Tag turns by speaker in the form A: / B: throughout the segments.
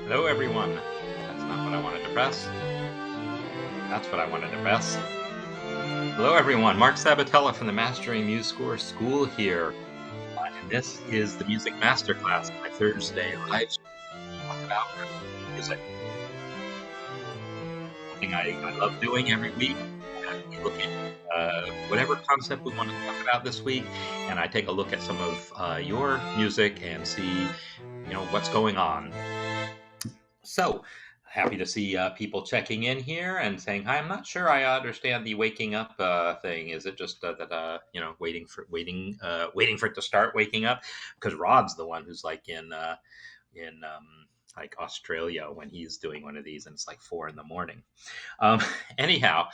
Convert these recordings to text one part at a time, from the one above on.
A: Hello, everyone. That's not what I wanted to press. That's what I wanted to press. Hello, everyone. Marc Sabatella from the Mastering MuseScore School here. And this is the Music Masterclass, my Thursday live stream talk about music. Something I love doing every week. We look at whatever concept we want to talk about this week, and I take a look at some of your music and see, what's going on. So happy to see people checking in here and saying hi. I'm not sure I understand the waking up thing. Is it just that waiting for it to start waking up? Because Rod's the one who's like in like Australia when he's doing one of these, and it's like 4 in the morning. Um, anyhow,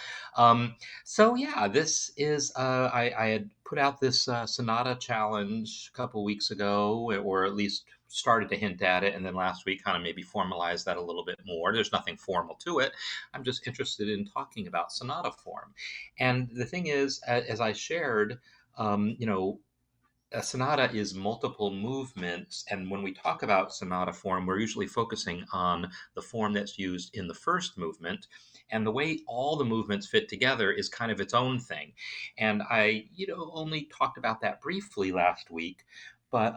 A: so yeah, this is I had put out this Sonata challenge a couple weeks ago, or at least started to hint at it, and then last week kind of maybe formalized that a little bit more. There's nothing formal to it. I'm just interested in talking about Sonata Form, and the thing is, as I shared, a sonata is multiple movements, and when we talk about sonata form, we're usually focusing on the form that's used in the first movement, and the way all the movements fit together is kind of its own thing. And I only talked about that briefly last week, but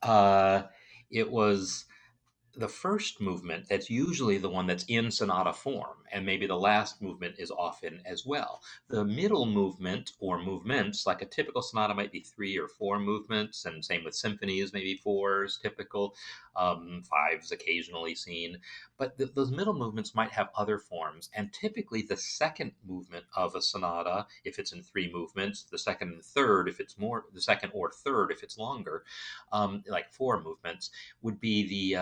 A: uh, it was the first movement that's usually the one that's in sonata form, and maybe the last movement is often as well. The middle movement or movements, like a typical sonata, might be 3 or 4 movements, and same with symphonies, maybe four is typical, five's occasionally seen. But those middle movements might have other forms, and typically the second movement of a sonata, if it's in 3 movements, the second and third, if it's more, the second or third, if it's longer, like 4 movements, would be the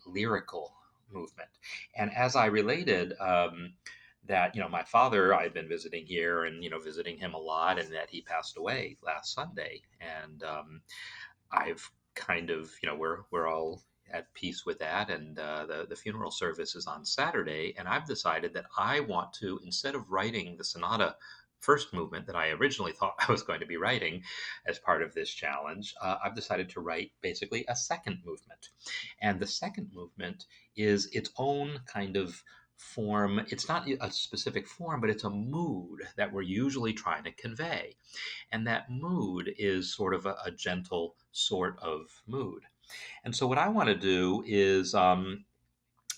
A: lyrical movement. And as I related, that my father, I'd been visiting here and visiting him a lot, and that he passed away last Sunday, and I've kind of we're all at peace with that, and the funeral service is on Saturday, and I've decided that I want to, instead of writing the sonata first movement that I originally thought I was going to be writing as part of this challenge, I've decided to write basically a second movement. And the second movement is its own kind of form. It's not a specific form, but it's a mood that we're usually trying to convey. And that mood is sort of a gentle sort of mood. And so, what I want to do is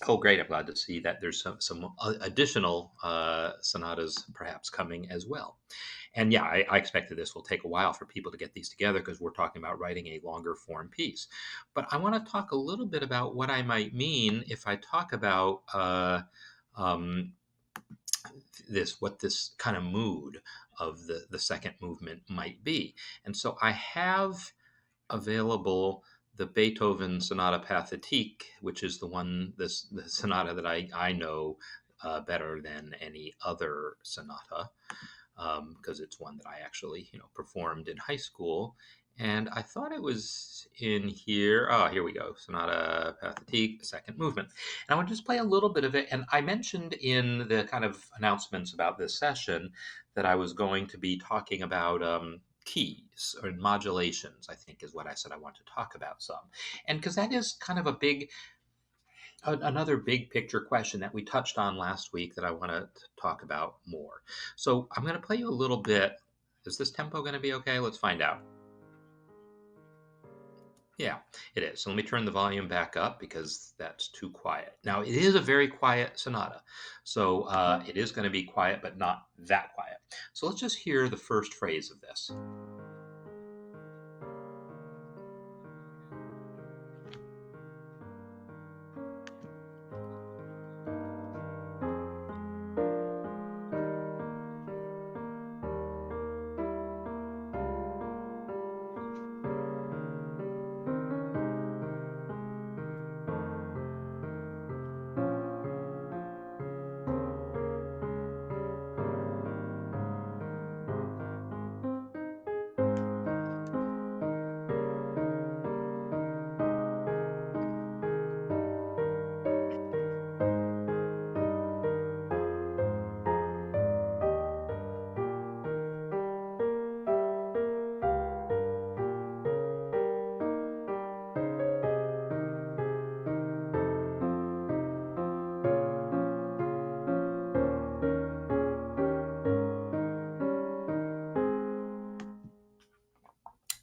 A: oh, great. I'm glad to see that there's some additional sonatas perhaps coming as well. And yeah, I expect that this will take a while for people to get these together because we're talking about writing a longer form piece. But I want to talk a little bit about what I might mean if I talk about um, what this kind of mood of the second movement might be. And so I have available the Beethoven Sonata Pathétique, which is the sonata that I know better than any other sonata, because it's one that I actually performed in high school. And I thought it was in here. Oh, here we go. Sonata Pathétique, second movement. And I would just play a little bit of it. And I mentioned in the kind of announcements about this session that I was going to be talking about keys or modulations, I think is what I said I want to talk about some. And because that is kind of another big picture question that we touched on last week that I want to talk about more. So I'm going to play you a little bit. Is this tempo going to be okay? Let's find out. Yeah, it is. So let me turn the volume back up because that's too quiet. Now, it is a very quiet sonata. So it is going to be quiet, but not that quiet. So let's just hear the first phrase of this.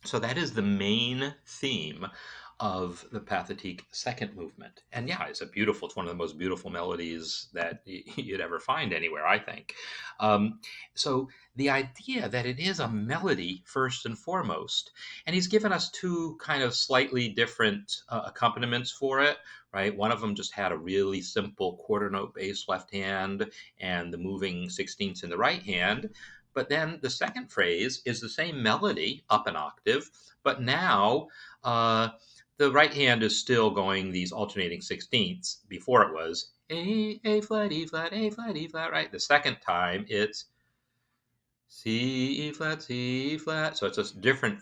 A: So that is the main theme of the Pathetique second movement. And yeah, it's it's one of the most beautiful melodies that you'd ever find anywhere, I think. Um, so the idea that it is a melody first and foremost, and he's given us two kind of slightly different accompaniments for it, right? One of them just had a really simple quarter note bass left hand and the moving sixteenths in the right hand. But then the second phrase is the same melody up an octave, but now uh, the right hand is still going these alternating sixteenths. Before it was A flat, E flat, A flat, E flat, right? The second time it's C, E flat, C, E flat. So it's a different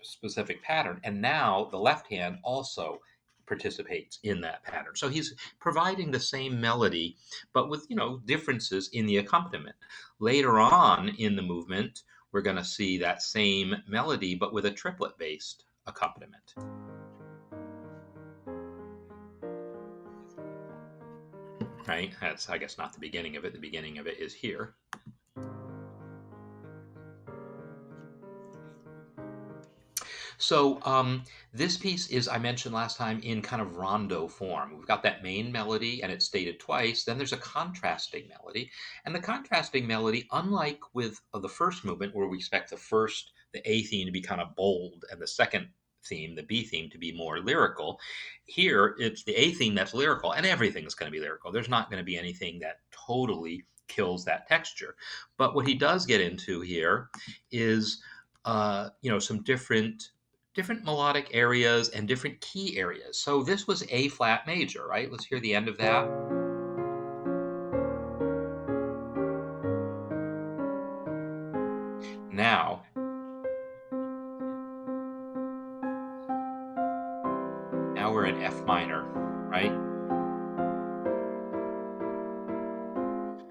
A: specific pattern. And now the left hand also participates in that pattern. So he's providing the same melody, but with, differences in the accompaniment. Later on in the movement, we're going to see that same melody, but with a triplet based accompaniment. Right? That's, I guess, not the beginning of it. The beginning of it is here. So this piece is, I mentioned last time, in kind of rondo form. We've got that main melody and it's stated twice. Then there's a contrasting melody. And the contrasting melody, unlike with the first movement where we expect the A theme to be kind of bold and the second theme, the B theme, to be more lyrical, here it's the A theme that's lyrical and everything's going to be lyrical. There's not going to be anything that totally kills that texture. But what he does get into here is some different melodic areas and different key areas. So this was A flat major, right? Let's hear the end of that. Now we're in F minor, right?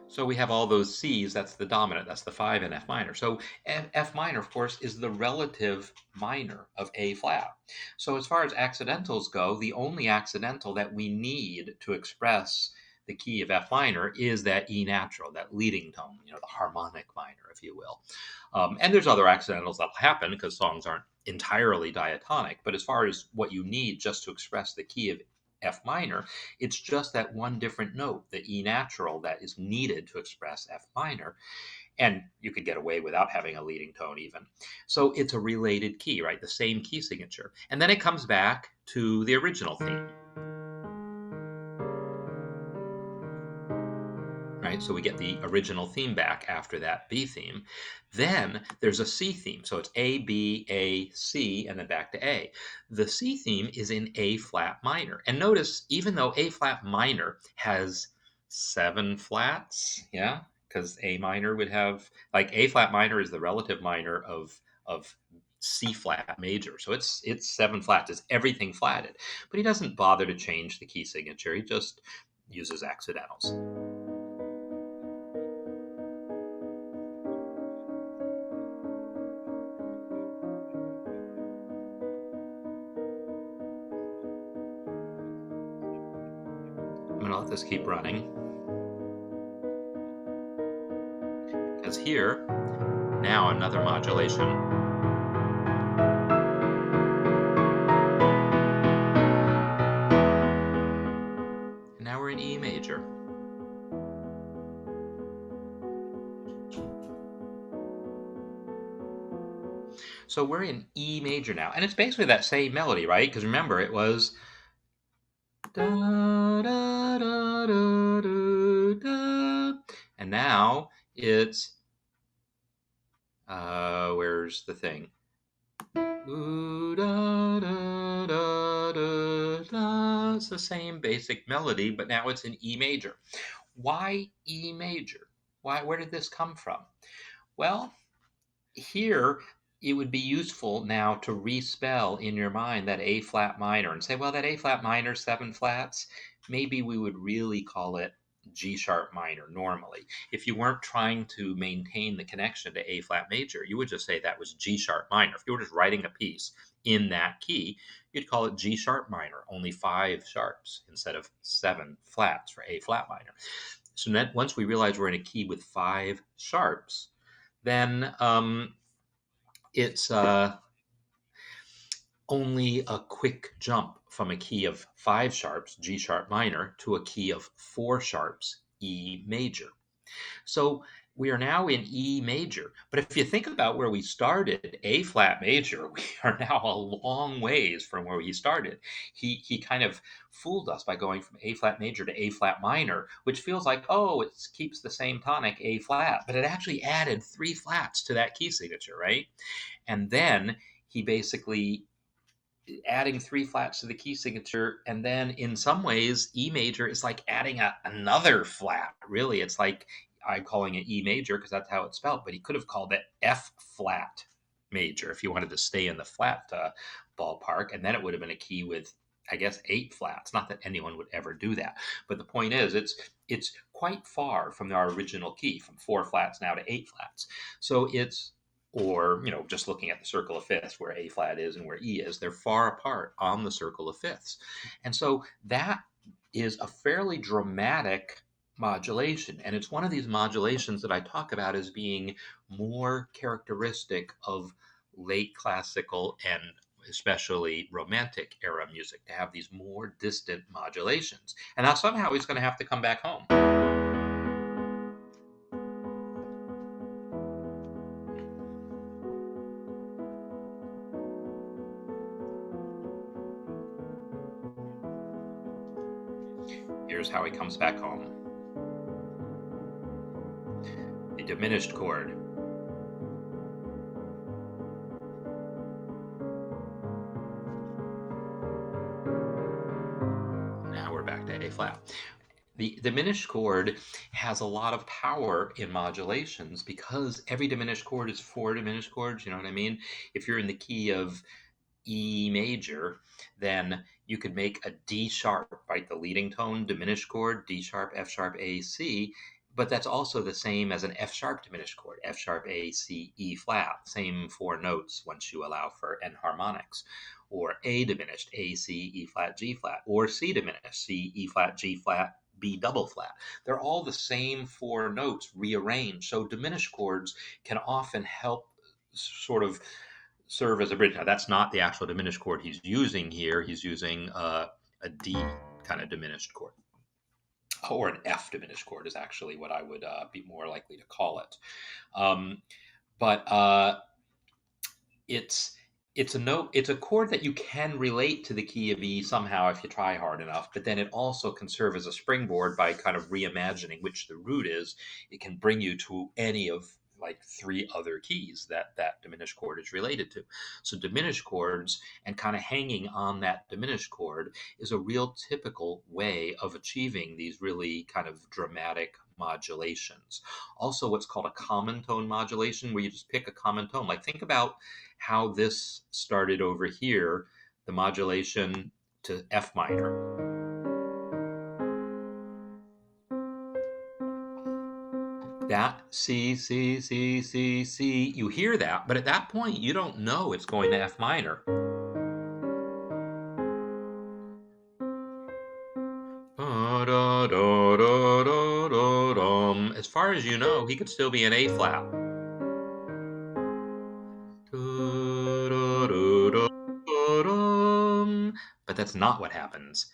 A: So we have all those C's, that's the dominant, that's the 5 in F minor. So F minor, of course, is the relative minor of A flat. So as far as accidentals go, the only accidental that we need to express the key of F minor is that E natural, that leading tone, the harmonic minor, if you will. And there's other accidentals that will happen because songs aren't entirely diatonic. But as far as what you need just to express the key of F minor, it's just that one different note, the E natural, that is needed to express F minor. And you could get away without having a leading tone even. So it's a related key, right? The same key signature. And then it comes back to the original theme. Right? So we get the original theme back after that B theme. Then there's a C theme. So it's A, B, A, C, and then back to A. The C theme is in A flat minor. And notice, even though A flat minor has 7 flats, yeah, because A minor would have, like A flat minor is the relative minor of C flat major. So it's 7 flats. It's everything flatted. But he doesn't bother to change the key signature. He just uses accidentals. I'm going to let this keep running. Because here, now another modulation. And now we're in E major. So we're in E major now. And it's basically that same melody, right? Because remember, it was da, da, da, da, da, da. And now it's where's the thing? Ooh, da, da, da, da, da. It's the same basic melody, but now it's in E major. Why E major? Where did this come from? Well, here it would be useful now to respell in your mind that A flat minor and say, well, that A flat minor, 7 flats, maybe we would really call it G sharp minor normally. If you weren't trying to maintain the connection to A flat major, you would just say that was G sharp minor. If you were just writing a piece in that key, you'd call it G sharp minor, only 5 sharps instead of 7 flats for A flat minor. So then once we realize we're in a key with 5 sharps, then it's only a quick jump from a key of 5 sharps, G sharp minor, to a key of 4 sharps, E major. So we are now in E major. But if you think about where we started, A flat major, we are now a long ways from where he started. He kind of fooled us by going from A flat major to A flat minor, which feels like, oh, it keeps the same tonic, A flat, but it actually added 3 flats to that key signature, right? And then he basically adding 3 flats to the key signature, and then in some ways E major is like adding another flat. Really, it's like I'm calling it E major because that's how it's spelled, but he could have called it F flat major if you wanted to stay in the flat ballpark, and then it would have been a key with, I guess, 8 flats. Not that anyone would ever do that, but the point is it's quite far from our original key, from 4 flats now to 8 flats. So it's, or just looking at the circle of fifths where A flat is and where E is, they're far apart on the circle of fifths. And so that is a fairly dramatic modulation, and it's one of these modulations that I talk about as being more characteristic of late classical and especially romantic era music, to have these more distant modulations. And now somehow he's going to have to come back home. Here's how he comes back home. A diminished chord. Now we're back to A flat. The diminished chord has a lot of power in modulations because every diminished chord is 4 diminished chords. You know what I mean? If you're in the key of E major, then you could make a D sharp, right? The leading tone diminished chord, D sharp, F sharp, A, C. But that's also the same as an F sharp diminished chord, F sharp, A, C, E flat. Same 4 notes once you allow for enharmonics. Or A diminished, A, C, E flat, G flat. Or C diminished, C, E flat, G flat, B double flat. They're all the same 4 notes rearranged. So diminished chords can often help sort of serve as a bridge. Now, that's not the actual diminished chord he's using here. He's using a D kind of diminished chord, or an F diminished chord is actually what I would be more likely to call it. But it's it's a note, it's a chord that you can relate to the key of E somehow if you try hard enough, but then it also can serve as a springboard by kind of reimagining which the root is. It can bring you to any of like 3 other keys that that diminished chord is related to. So diminished chords and kind of hanging on that diminished chord is a real typical way of achieving these really kind of dramatic modulations. Also, what's called a common tone modulation, where you just pick a common tone. Like, think about how this started over here, the modulation to F minor. That C, C, C, C, C, you hear that, but at that point, you don't know it's going to F minor. As far as you know, he could still be an A flat. But that's not what happens.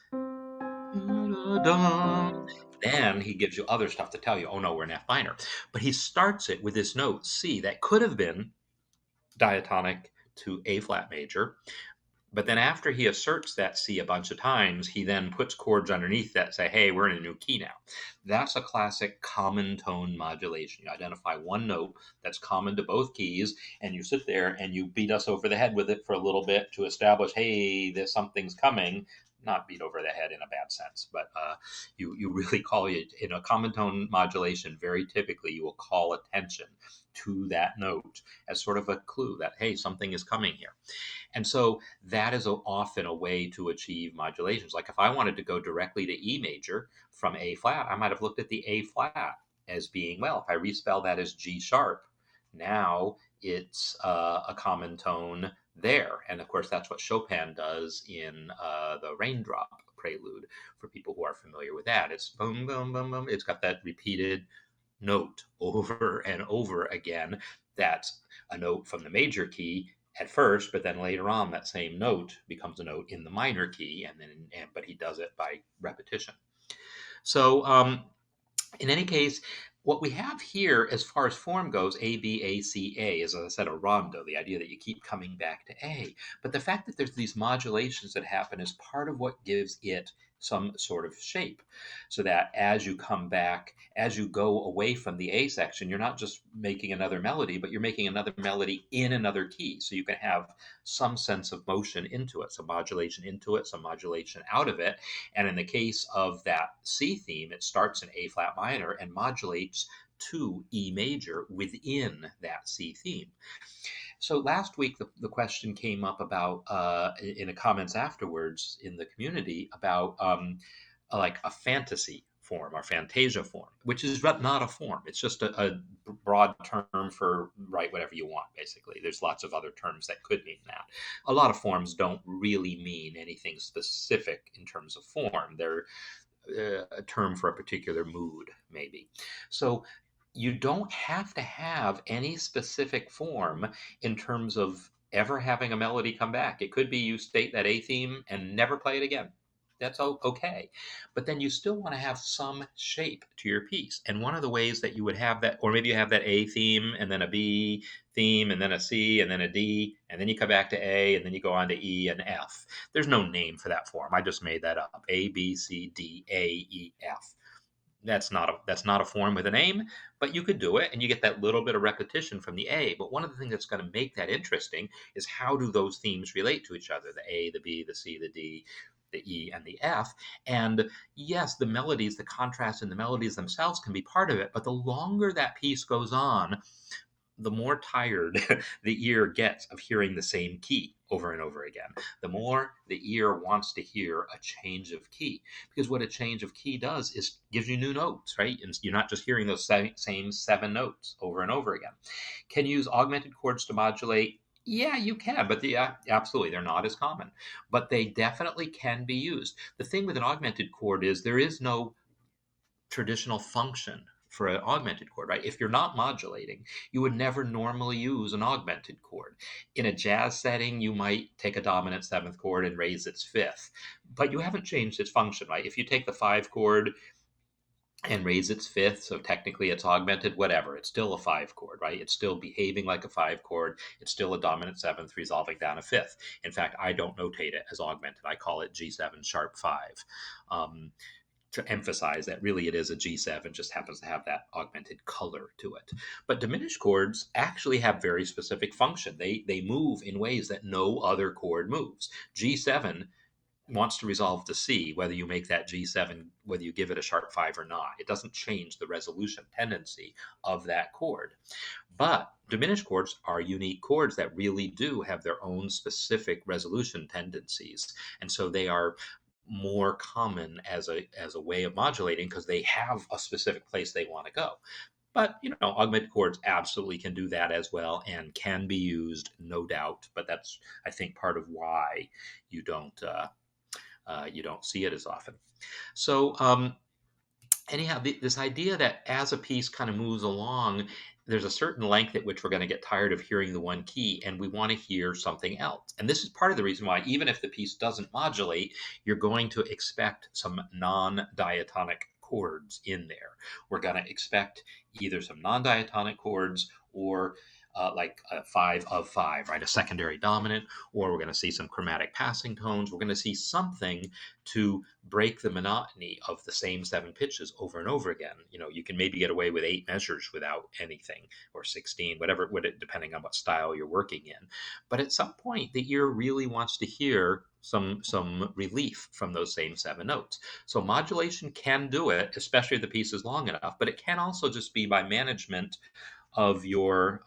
A: Then he gives you other stuff to tell you, oh no, we're in F minor. But he starts it with this note C that could have been diatonic to A flat major. But then after he asserts that C a bunch of times, he then puts chords underneath that say, hey, we're in a new key now. That's a classic common tone modulation. You identify one note that's common to both keys, and you sit there and you beat us over the head with it for a little bit to establish, hey, there's something's coming. Not beat over the head in a bad sense, but you really call it in a common tone modulation. Very typically, you will call attention to that note as sort of a clue that, hey, something is coming here. And so that is often a way to achieve modulations. Like if I wanted to go directly to E major from A flat, I might have looked at the A flat as being, well, if I respell that as G sharp, now it's a common tone there. And of course, that's what Chopin does in the Raindrop Prelude, for people who are familiar with that. It's boom, boom, boom, boom. It's got that repeated note over and over again. That's a note from the major key at first, but then later on that same note becomes a note in the minor key, but he does it by repetition. So in any case, what we have here as far as form goes, A, B, A, C, A, is, as I said, a rondo, the idea that you keep coming back to A. But the fact that there's these modulations that happen is part of what gives it some sort of shape. So that as you come back, as you go away from the A section, you're not just making another melody, but you're making another melody in another key. So you can have some sense of motion into it, some modulation into it, some modulation out of it. And in the case of that C theme, it starts in A flat minor and modulates to E major within that C theme. So last week, the question came up about, in the comments afterwards in the community, about like a fantasy form or fantasia form, which is not a form. It's just a broad term for write whatever you want, basically. There's lots of other terms that could mean that. A lot of forms don't really mean anything specific in terms of form. They're a term for a particular mood, maybe. So you don't have to have any specific form in terms of ever having a melody come back. It could be you state that A theme and never play it again. That's okay. But then you still want to have some shape to your piece. And one of the ways that you would have that, or maybe you have that A theme and then a B theme and then a C and then a D, and then you come back to A and then you go on to E and F. There's no name for that form. I just made that up. A, B, C, D, A, E, F. That's not a form with a name, but you could do it and you get that little bit of repetition from the A. But one of the things that's going to make that interesting is how do those themes relate to each other? The A, the B, the C, the D, the E, and the F. And yes, the melodies, the contrast in the melodies themselves can be part of it, but the longer that piece goes on, the more tired the ear gets of hearing the same key over and over again. The more the ear wants to hear a change of key, because what a change of key does is gives you new notes, right? And you're not just hearing those same 7 notes over and over again. Can you use augmented chords to modulate? Yeah, you can, but absolutely, they're not as common, but they definitely can be used. The thing with an augmented chord is there is no traditional function for an augmented chord, right? If you're not modulating, you would never normally use an augmented chord. In a jazz setting, you might take a dominant 7th chord and raise its 5th, but you haven't changed its function, right? If you take the 5 chord and raise its 5th, so technically it's augmented, whatever, it's still a 5 chord, right? It's still behaving like a 5 chord. It's still a dominant 7th resolving down a 5th. In fact, I don't notate it as augmented. I call it G7 sharp 5. To emphasize that really it is a G7, just happens to have that augmented color to it. But diminished chords actually have very specific function. They move in ways that no other chord moves. G7 wants to resolve to C, whether you make that G7, whether you give it a sharp 5 or not. It doesn't change the resolution tendency of that chord. But diminished chords are unique chords that really do have their own specific resolution tendencies. And so they are more common as a way of modulating because they have a specific place they want to go. But augmented chords absolutely can do that as well and can be used, no doubt. But that's, I think, part of why you don't see it as often. So anyhow, this idea that as a piece kind of moves along, there's a certain length at which we're going to get tired of hearing the one key and we want to hear something else. And this is part of the reason why, even if the piece doesn't modulate, you're going to expect some non-diatonic chords in there. We're going to expect either some non-diatonic chords or like a 5 of 5, right? A secondary dominant, or we're going to see some chromatic passing tones. We're going to see something to break the monotony of the same 7 pitches over and over again. You can maybe get away with 8 measures without anything, or 16, whatever, depending on what style you're working in. But at some point, the ear really wants to hear some relief from those same 7 notes. So modulation can do it, especially if the piece is long enough, but it can also just be by management of your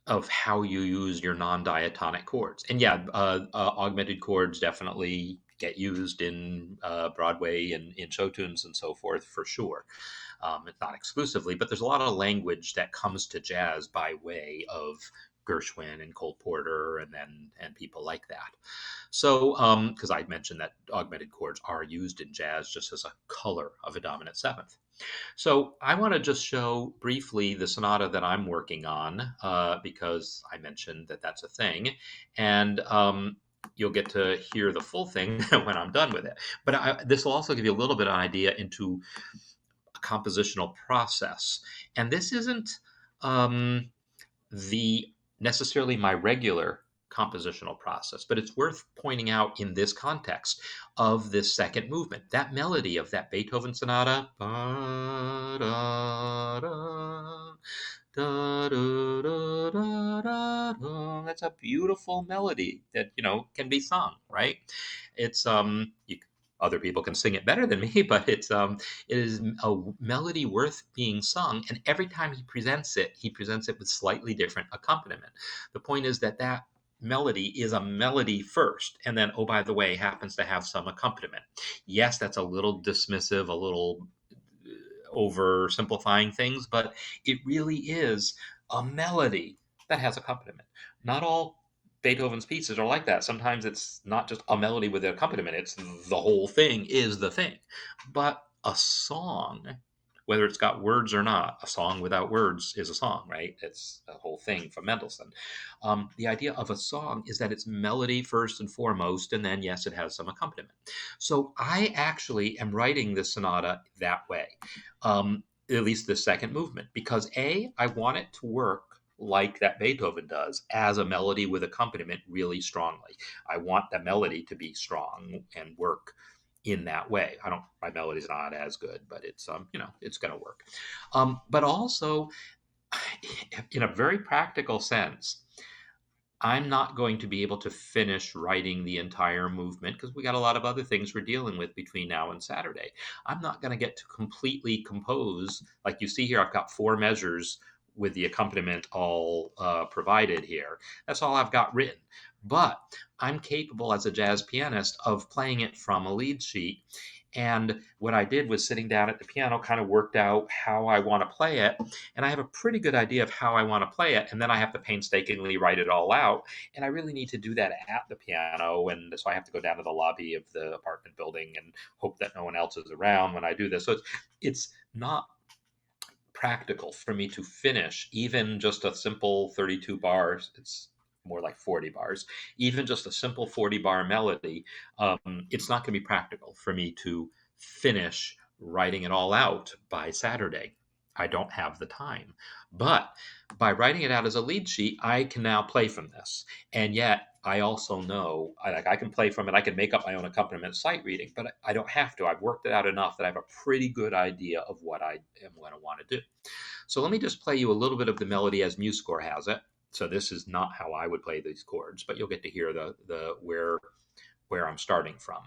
A: of how you use your non-diatonic chords. And yeah, augmented chords definitely get used in Broadway and in show tunes and so forth, for sure. It's not exclusively, but there's a lot of language that comes to jazz by way of Gershwin and Cole Porter and people like that. So, because I'd mentioned that augmented chords are used in jazz just as a color of a dominant 7th. So I want to just show briefly the sonata that I'm working on because I mentioned that that's a thing, and you'll get to hear the full thing when I'm done with it. But this will also give you a little bit of idea into a compositional process, and this isn't um, the necessarily my regular compositional process, but it's worth pointing out in this context of this second movement, that melody of that Beethoven sonata. That's a beautiful melody that can be sung, right? It's other people can sing it better than me, but it is a melody worth being sung. And every time he presents it with slightly different accompaniment. The point is that that melody is a melody first, and then, oh, by the way, happens to have some accompaniment. Yes, that's a little dismissive, a little oversimplifying things, but it really is a melody that has accompaniment. Not all Beethoven's pieces are like that. Sometimes it's not just a melody with an accompaniment, it's the whole thing is the thing. But a song, whether it's got words or not, a song without words is a song, right? It's a whole thing from Mendelssohn. The idea of a song is that it's melody first and foremost, and then, yes, it has some accompaniment. So I actually am writing this sonata that way, at least the second movement, because I want it to work like that Beethoven does as a melody with accompaniment really strongly. I want the melody to be strong and work in that way. I don't. My melody's not as good, but it's going to work. But also, in a very practical sense, I'm not going to be able to finish writing the entire movement because we got a lot of other things we're dealing with between now and Saturday. I'm not going to get to completely compose. Like you see here, I've got 4 measures with the accompaniment all provided here. That's all I've got written. But I'm capable as a jazz pianist of playing it from a lead sheet. And what I did was sitting down at the piano, kind of worked out how I want to play it, and I have a pretty good idea of how I want to play it, and then I have to painstakingly write it all out, and I really need to do that at the piano, and so I have to go down to the lobby of the apartment building and hope that no one else is around when I do this. So it's not practical for me to finish even just a simple 32 bars. It's more like 40 bars, even just a simple 40 bar melody. It's not going to be practical for me to finish writing it all out by Saturday. I don't have the time. But by writing it out as a lead sheet, I can now play from this. And yet, I also know I can play from it. I can make up my own accompaniment sight reading, but I don't have to. I've worked it out enough that I have a pretty good idea of what I am going to want to do. So let me just play you a little bit of the melody as MuseScore has it. So this is not how I would play these chords, but you'll get to hear the where I'm starting from.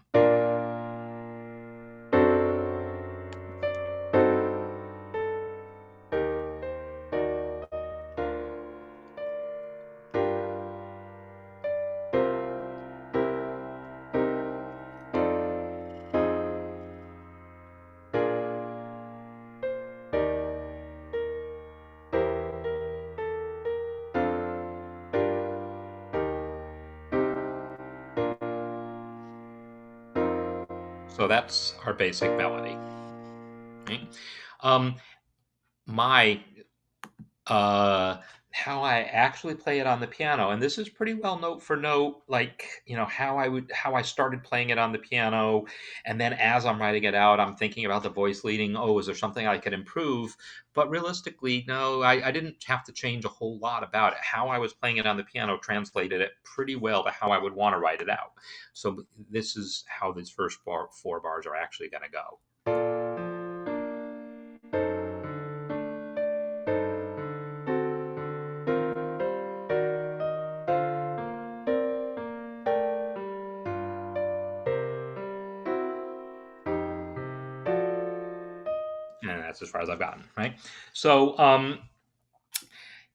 A: So that's our basic melody. Okay? Um, my how I actually play it on the piano, and this is pretty well note for note, like how I started playing it on the piano, and then as I'm writing it out, I'm thinking about the voice leading. Oh, is there something I could improve? But realistically, no, I didn't have to change a whole lot about it. How I was playing it on the piano translated it pretty well to how I would want to write it out. So this is how these first 4 bars are actually going to go. And that's as far as I've gotten, right? So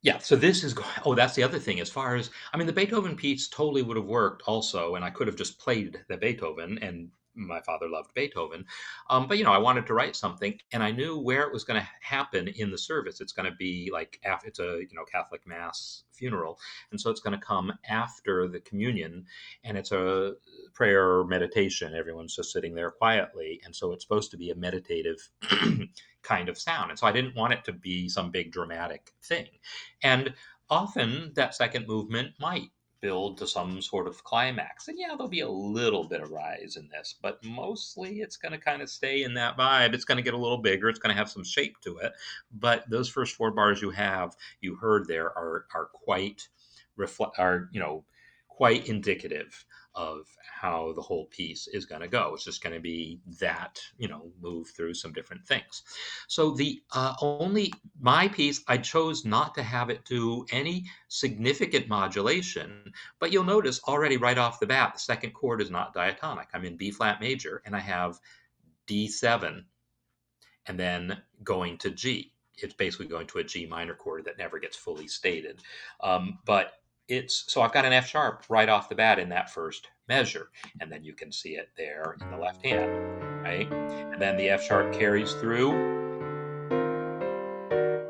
A: yeah, so this is oh, that's the other thing. As far as I mean, the Beethoven piece totally would have worked also, and I could have just played the Beethoven, and my father loved Beethoven. But I wanted to write something, and I knew where it was going to happen in the service. It's going to be like after it's a Catholic mass funeral, and so it's going to come after the communion, and it's a prayer or meditation. Everyone's just sitting there quietly. And so it's supposed to be a meditative kind of sound. And so I didn't want it to be some big dramatic thing. And often that second movement might build to some sort of climax. And yeah, there'll be a little bit of rise in this, but mostly it's going to kind of stay in that vibe. It's going to get a little bigger. It's going to have some shape to it. But those first four bars you heard there are quite quite indicative of how the whole piece is going to go. It's just going to be that, move through some different things. So the only my piece, I chose not to have it do any significant modulation, but you'll notice already right off the bat, the second chord is not diatonic. I'm in B flat major and I have D7 and then going to G. It's basically going to a G minor chord that never gets fully stated. But so I've got an F sharp right off the bat in that first measure, and then you can see it there in the left hand, right? And then the F sharp carries through.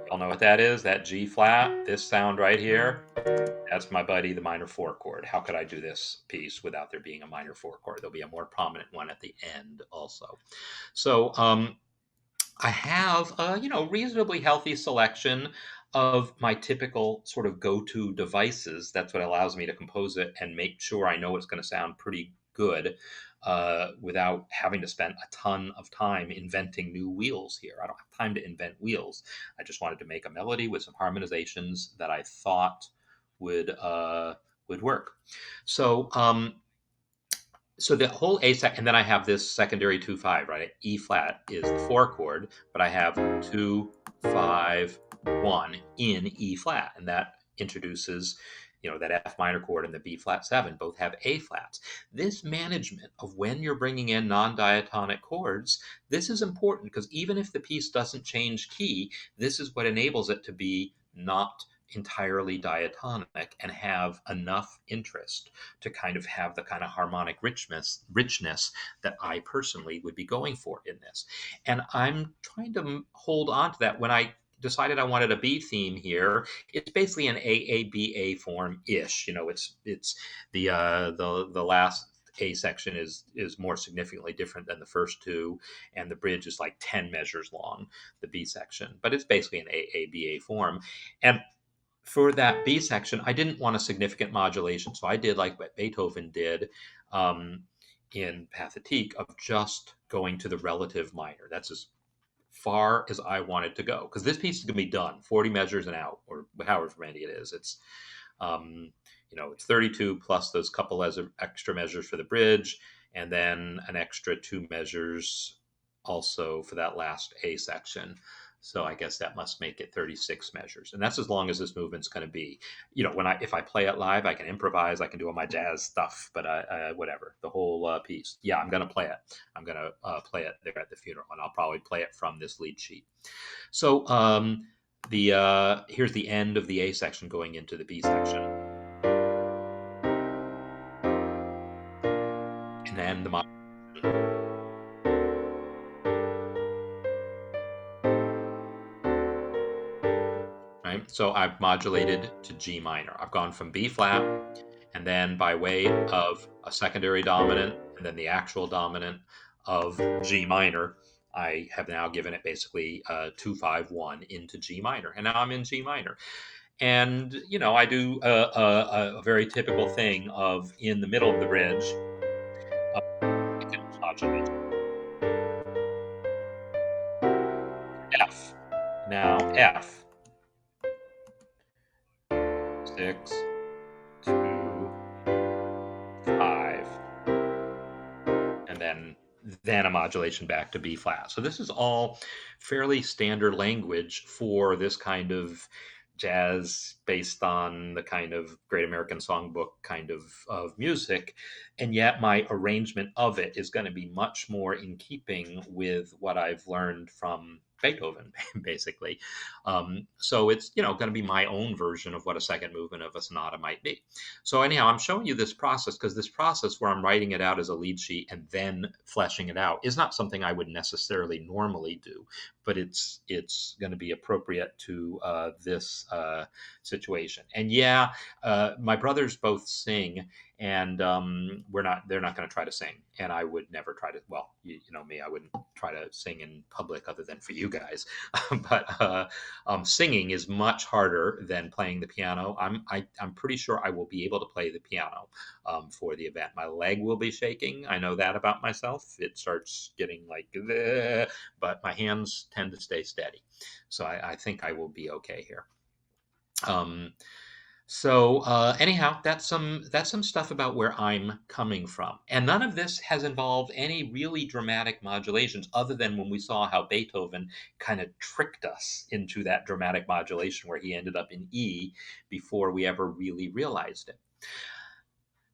A: Y'all know what that is? That G flat, this sound right here. That's my buddy, the minor 4 chord. How could I do this piece without there being a minor 4 chord? There'll be a more prominent one at the end also. So I have a reasonably healthy selection of my typical sort of go-to devices. That's what allows me to compose it and make sure I know it's going to sound pretty good without having to spend a ton of time inventing new wheels here. I don't have time to invent wheels. I just wanted to make a melody with some harmonizations that I thought would work. So the whole A sec, and then I have this secondary 2-5, right? E flat is the 4 chord, but I have 2, 5, 1 in E flat, and that introduces, that F minor chord and the B flat 7 both have A flats. This management of when you're bringing in non-diatonic chords, this is important because even if the piece doesn't change key, this is what enables it to be not entirely diatonic and have enough interest to kind of have the kind of harmonic richness that I personally would be going for in this. And I'm trying to hold on to that. When I decided I wanted a B theme here, it's basically an AABA form ish. It's the last A section is more significantly different than the first two, and the bridge is like 10 measures long, the B section, but it's basically an AABA form. And for that B section, I didn't want a significant modulation. So I did like what Beethoven did in Pathétique of just going to the relative minor. That's as far as I wanted to go. Because this piece is going to be done, 40 measures and out, or however many it is. It's, it's 32 plus those couple extra measures for the bridge, and then an extra 2 measures also for that last A section. So I guess that must make it 36 measures. And that's as long as this movement's going to be. If I play it live, I can improvise, I can do all my jazz stuff, but whatever, the whole piece. Yeah, I'm going to play it. I'm going to play it there at the funeral, and I'll probably play it from this lead sheet. So here's the end of the A section going into the B section. And then the right? So I've modulated to G minor. I've gone from B flat, and then by way of a secondary dominant, and then the actual dominant of G minor, I have now given it basically 2-5-1 into G minor, and now I'm in G minor. And I do a very typical thing of in the middle of the bridge, modulate F. Now F. 6, 2, 5, and then a modulation back to B flat. So this is all fairly standard language for this kind of jazz based on the kind of Great American Songbook kind of music. And yet my arrangement of it is going to be much more in keeping with what I've learned from Beethoven, basically. So it's going to be my own version of what a second movement of a sonata might be. So anyhow, I'm showing you this process because this process where I'm writing it out as a lead sheet and then fleshing it out is not something I would necessarily normally do, but it's going to be appropriate to this situation. And yeah, my brothers both sing, and they're not going to try to sing, and I would never try to. Well, you know me, I wouldn't try to sing in public other than for you guys. But singing is much harder than playing the piano. I'm pretty sure I will be able to play the piano for the event. My leg will be shaking. I know that about myself. It starts getting like, "Bleh," but my hands tend to stay steady. So I think I will be okay here. Um, anyhow, that's some stuff about where I'm coming from, and none of this has involved any really dramatic modulations, other than when we saw how Beethoven kind of tricked us into that dramatic modulation where he ended up in E before we ever really realized it.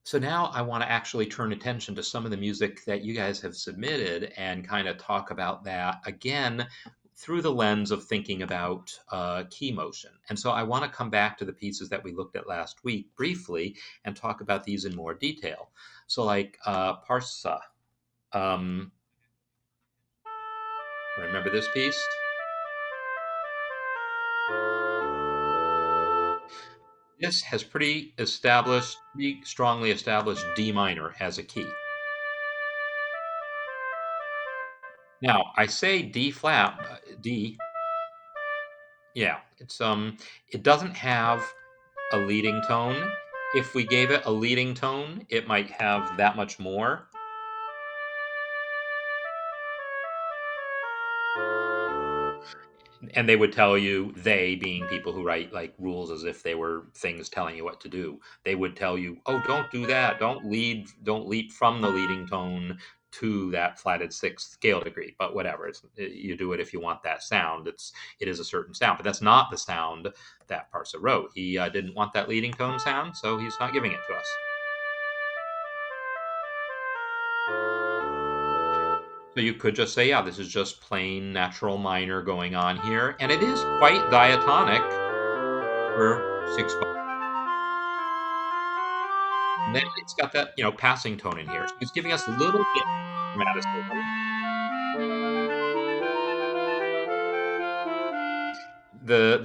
A: So now I want to actually turn attention to some of the music that you guys have submitted and kind of talk about that again through the lens of thinking about key motion. And so I want to come back to the pieces that we looked at last week briefly and talk about these in more detail. So, like Parsa. Um, remember this piece? This has pretty strongly established D minor as a key. Now, I say D flat, D. Yeah, it doesn't have a leading tone. If we gave it a leading tone, it might have that much more. And they would tell you, they being people who write like rules as if they were things telling you what to do. They would tell you, "Oh, don't do that. Don't leap from the leading tone to that flatted sixth scale degree." But whatever, you do it if you want that sound. It is a certain sound, but that's not the sound that Parsa wrote. He didn't want that leading tone sound, so he's not giving it to us. So you could just say, yeah, this is just plain natural minor going on here, and it is quite diatonic for 6/5. And then it's got that, passing tone in here. So it's giving us a little bit of dramaticism.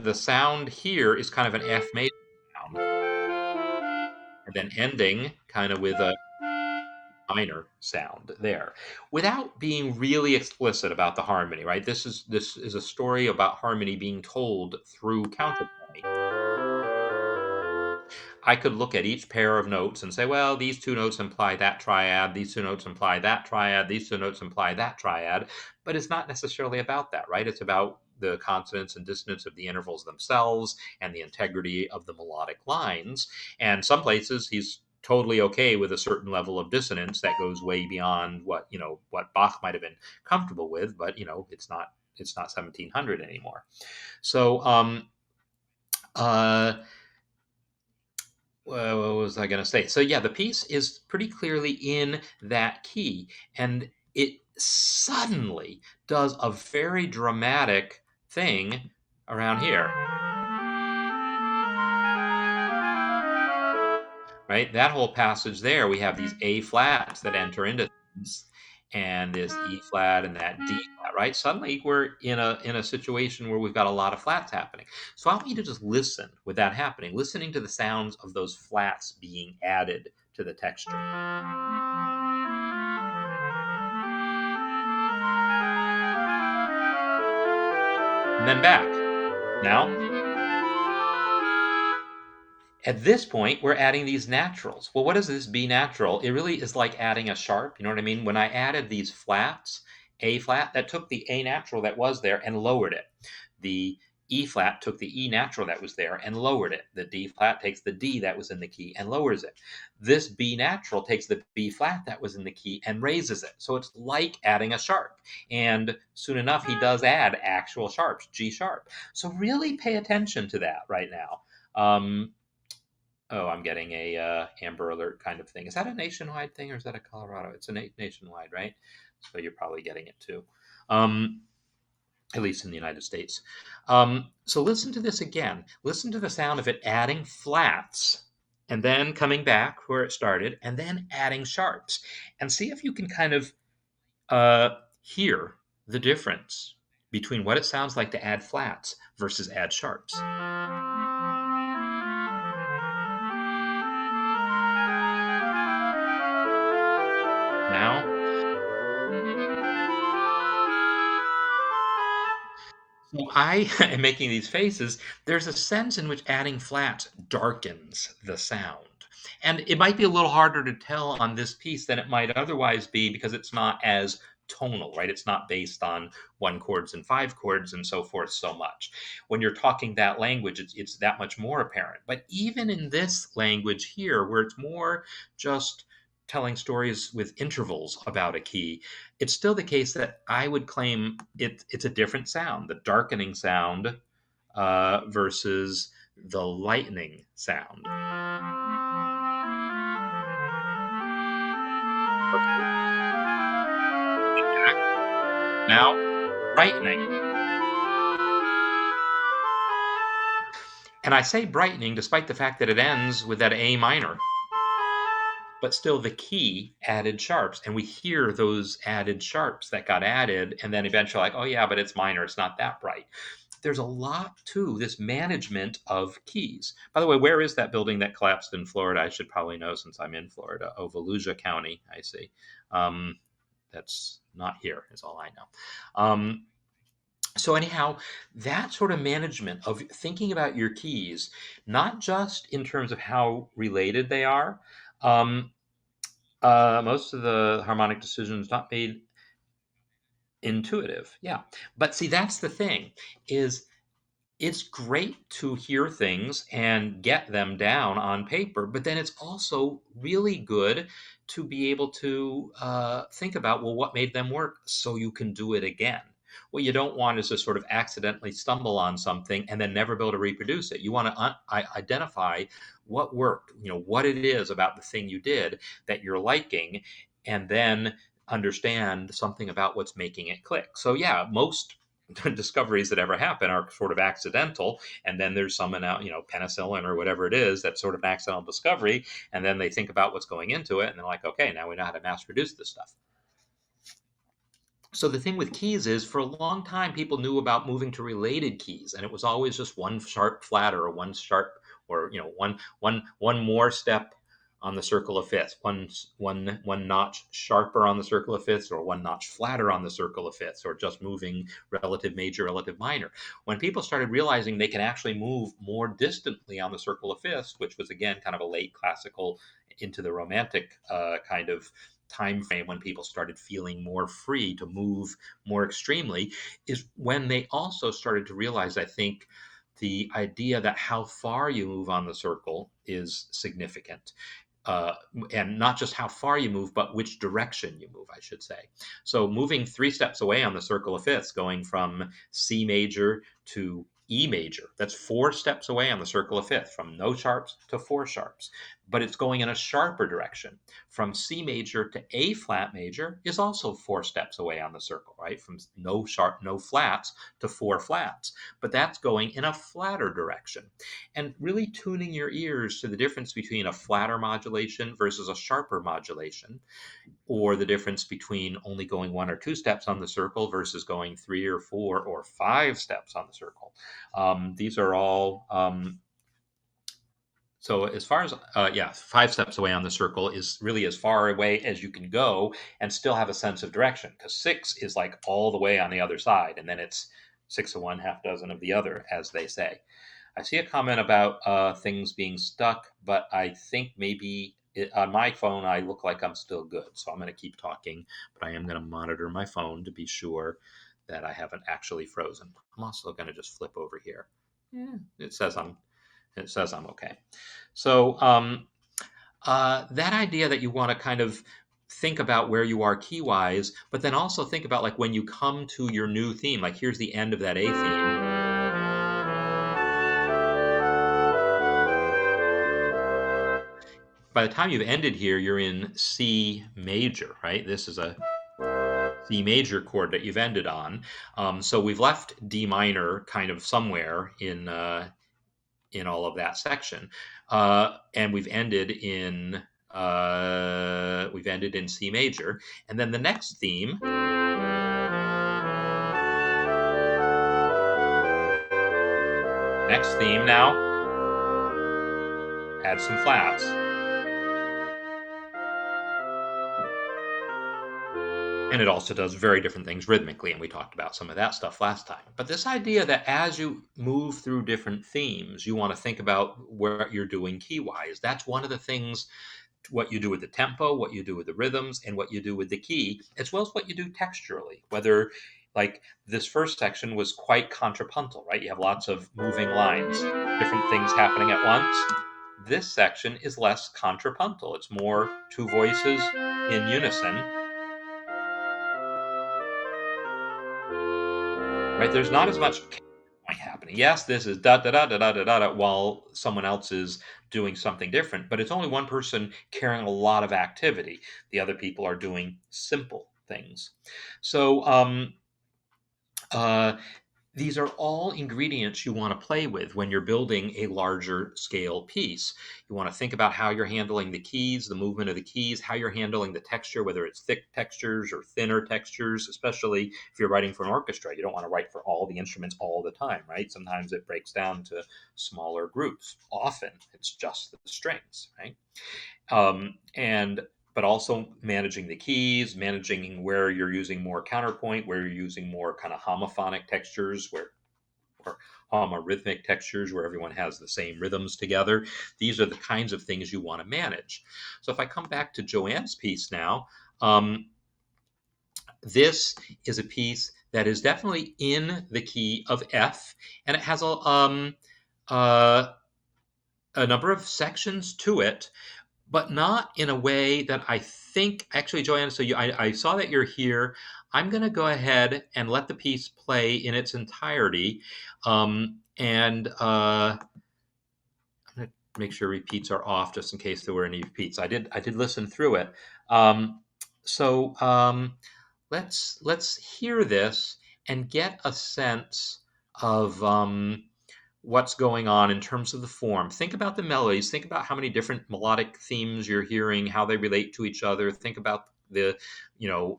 A: The sound here is kind of an F major sound, and then ending kind of with a minor sound there, without being really explicit about the harmony, right? This is a story about harmony being told through counterpoint. I could look at each pair of notes and say, well, these two notes imply that triad, these two notes imply that triad, these two notes imply that triad, but it's not necessarily about that, right? It's about the consonance and dissonance of the intervals themselves and the integrity of the melodic lines. And some places he's totally okay with a certain level of dissonance that goes way beyond what Bach might have been comfortable with, but it's not 1700 anymore. So uh what was I going to say? So yeah, the piece is pretty clearly in that key, and it suddenly does a very dramatic thing around here, right? That whole passage there, we have these A flats that enter into things, and this E flat and that D flat, right? Suddenly we're in a situation where we've got a lot of flats happening. So I want you to just listen with that happening, listening to the sounds of those flats being added to the texture. And then back. Now, at this point, we're adding these naturals. Well, what is this B natural? It really is like adding a sharp. You know what I mean? When I added these flats, A flat, that took the A natural that was there and lowered it. The E flat took the E natural that was there and lowered it. The D flat takes the D that was in the key and lowers it. This B natural takes the B flat that was in the key and raises it. So it's like adding a sharp. And soon enough, he does add actual sharps, G sharp. So really pay attention to that right now. Oh, I'm getting a Amber Alert kind of thing. Is that a nationwide thing or is that a Colorado? It's a nationwide, right? So you're probably getting it too, at least in the United States. So listen to this again. Listen to the sound of it adding flats and then coming back where it started and then adding sharps. And see if you can kind of hear the difference between what it sounds like to add flats versus add sharps. Now. So I am making these faces. There's a sense in which adding flats darkens the sound. And it might be a little harder to tell on this piece than it might otherwise be because it's not as tonal, right? It's not based on one chords and five chords and so forth so much. When you're talking that language, it's that much more apparent. But even in this language here, where it's more just telling stories with intervals about a key, it's still the case that I would claim it's a different sound, the darkening sound versus the lightening sound. Okay. Now, brightening. And I say brightening despite the fact that it ends with that A minor, but still the key added sharps. And we hear those added sharps that got added, and then eventually, like, oh, yeah, but it's minor, it's not that bright. There's a lot to this management of keys. By the way, where is that building that collapsed in Florida? I should probably know since I'm in Florida. Oh, Volusia County, I see. That's not here, is all I know. So anyhow, that sort of management of thinking about your keys, not just in terms of how related they are. Most of the harmonic decisions not made intuitive, yeah. But see, that's the thing is it's great to hear things and get them down on paper, but then it's also really good to be able to think about, well, what made them work so you can do it again. What you don't want is to sort of accidentally stumble on something and then never be able to reproduce it. You want to identify what worked, what it is about the thing you did that you're liking, and then understand something about what's making it click. So, yeah, most discoveries that ever happen are sort of accidental, and then there's some penicillin or whatever it is that's sort of an accidental discovery, and then they think about what's going into it and they're like, okay, now we know how to mass produce this stuff. So the thing with keys is for a long time people knew about moving to related keys, and it was always just one sharp flatter or one sharp, or one more step on the circle of fifths, one notch sharper on the circle of fifths, or one notch flatter on the circle of fifths, or just moving relative major, relative minor. When people started realizing they can actually move more distantly on the circle of fifths, which was again kind of a late classical into the romantic kind of time frame when people started feeling more free to move more extremely, is when they also started to realize, I think, the idea that how far you move on the circle is significant. And not just how far you move, but which direction you move, I should say. So moving 3 steps away on the circle of fifths, going from C major to E major, that's 4 steps away on the circle of fifths, from no sharps to 4 sharps. But it's going in a sharper direction. From C major to A flat major is also 4 steps away on the circle, right? From no sharp, no flats to 4 flats. But that's going in a flatter direction. And really tuning your ears to the difference between a flatter modulation versus a sharper modulation, or the difference between only going 1 or 2 steps on the circle versus going 3 or 4 or 5 steps on the circle. These are all so as far as 5 steps away on the circle is really as far away as you can go and still have a sense of direction, because 6 is like all the way on the other side, and then it's 6 of one, half dozen of the other, as they say. I see a comment about things being stuck, but I think maybe on my phone I look like I'm still good, so I'm going to keep talking, but I am going to monitor my phone to be sure that I haven't actually frozen. I'm also going to just flip over here. Yeah, it says I'm okay. So that idea that you want to kind of think about where you are key wise, but then also think about like when you come to your new theme, like here's the end of that A theme. By the time you've ended here, you're in C major, right? This is a C major chord that you've ended on. So we've left D minor kind of somewhere in all of that section, and we've ended in C major, and then the next theme. Next theme now. Add some flats. And it also does very different things rhythmically, and we talked about some of that stuff last time. But this idea that as you move through different themes, you want to think about where you're doing key-wise. That's one of the things, what you do with the tempo, what you do with the rhythms, and what you do with the key, as well as what you do texturally. Whether, like, this first section was quite contrapuntal, right? You have lots of moving lines, different things happening at once. This section is less contrapuntal. It's more two voices in unison, right? There's not as much happening. Yes, this is da da da da da da da da while someone else is doing something different, but it's only one person carrying a lot of activity. The other people are doing simple things. So uh, these are all ingredients you want to play with when you're building a larger scale piece. You want to think about how you're handling the keys, the movement of the keys, how you're handling the texture, whether it's thick textures or thinner textures, especially if you're writing for an orchestra. You don't want to write for all the instruments all the time, right? Sometimes it breaks down to smaller groups. Often it's just the strings, right? And but also managing the keys, managing where you're using more counterpoint, where you're using more kind of homophonic textures, where or homorhythmic textures, where everyone has the same rhythms together. These are the kinds of things you want to manage. So if I come back to Joanne's piece now, this is a piece that is definitely in the key of F, and it has uh, a number of sections to it, but not in a way that I think. Actually, Joanne, so I saw that you're here. I'm going to go ahead and let the piece play in its entirety, and I'm going to make sure repeats are off just in case there were any repeats. I did listen through it. Um, so let's hear this and get a sense of what's going on in terms of the form. Think about the melodies. Think about how many different melodic themes you're hearing, how they relate to each other. Think about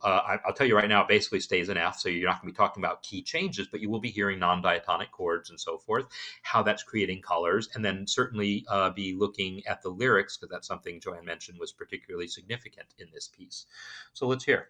A: I'll tell you right now, it basically stays in F, so you're not going to be talking about key changes, but you will be hearing non-diatonic chords and so forth, how that's creating colors, and then certainly be looking at the lyrics, because that's something Joanne mentioned was particularly significant in this piece. So let's hear.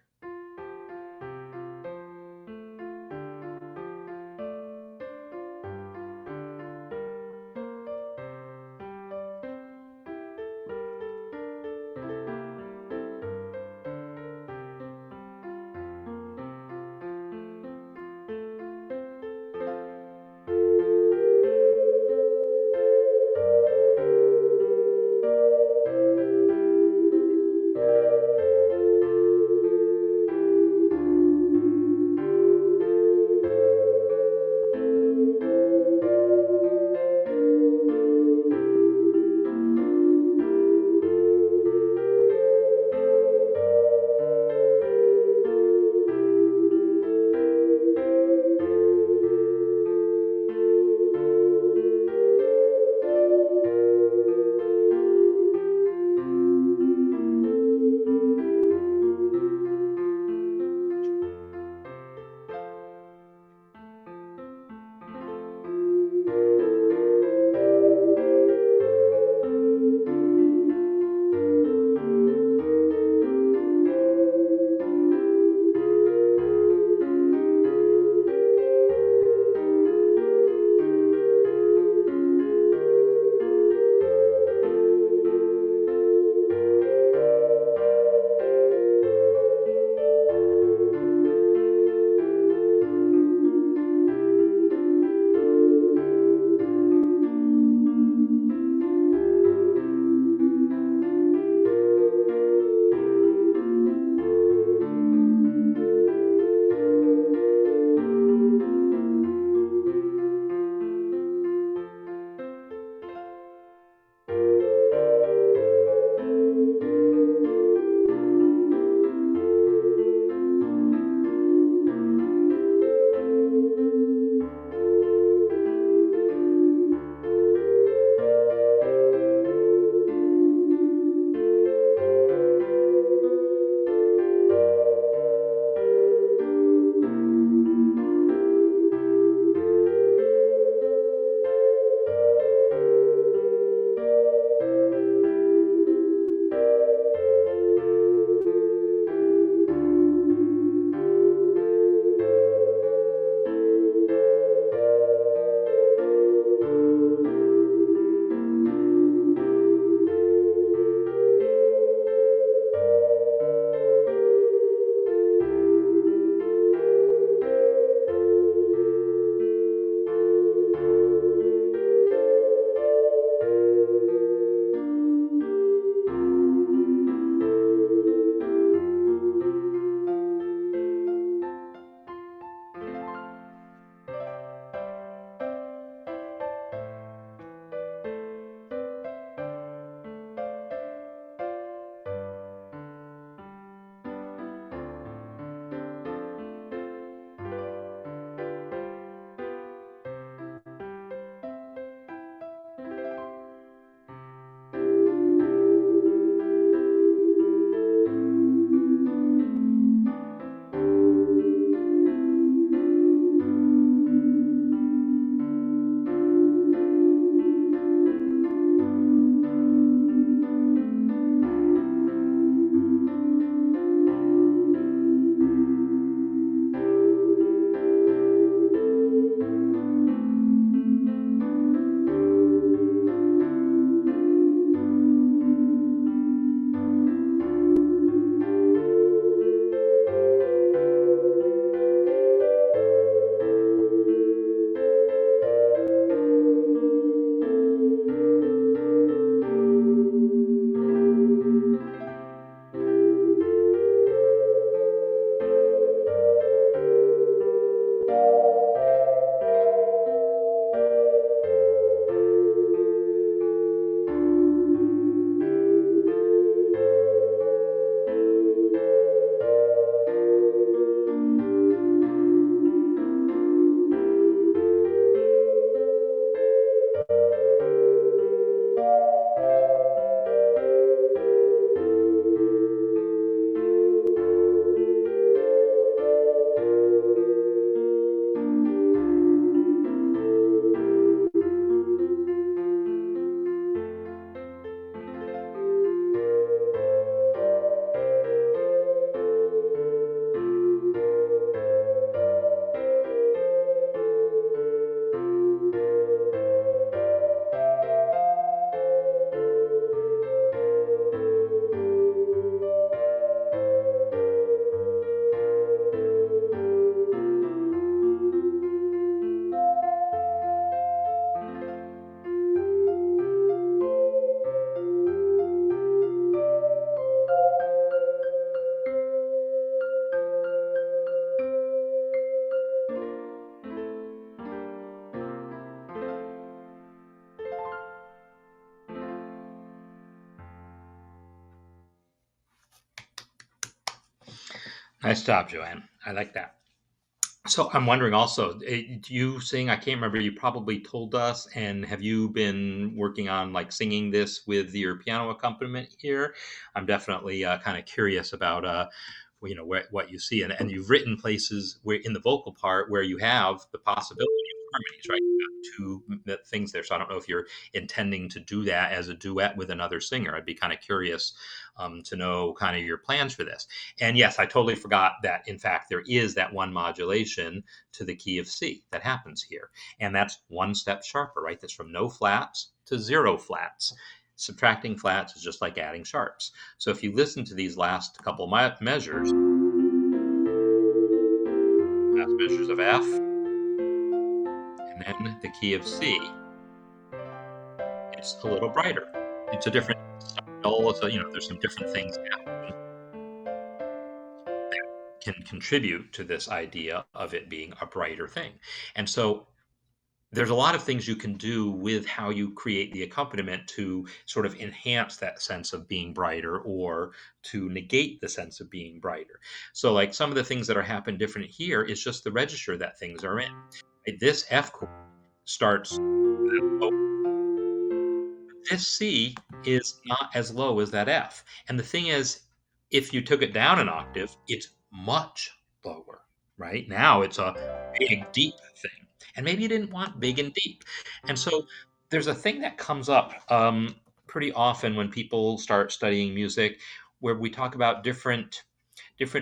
A: Nice job, Joanne. I like that. So I'm wondering also, do you sing? I can't remember. You probably told us. And have you been working on like singing this with your piano accompaniment here? I'm definitely kind of curious about, what you see. And you've written places where in the vocal part where you have the possibility of harmonies, right? You've got things there. So I don't know if you're intending to do that as a duet with another singer. I'd be kind of curious to know kind of your plans for this. And yes, I totally forgot that, in fact, there is that one modulation to the key of C that happens here. And that's one step sharper, right? That's from no flats to zero flats. Subtracting flats is just like adding sharps. So if you listen to these last couple measures, last measures of F, and then the key of C, it's a little brighter. It's a different style. So, there's some different things happening that can contribute to this idea of it being a brighter thing. And so there's a lot of things you can do with how you create the accompaniment to sort of enhance that sense of being brighter or to negate the sense of being brighter. So, like some of the things that are happening different here is just the register that things are in. Right? This F chord starts low. This C is not as low as that F. And the thing is, if you took it down an octave, it's much lower, right? Now it's a big, deep thing. And maybe you didn't want big and deep. And so there's a thing that comes up pretty often when people start studying music where we talk about different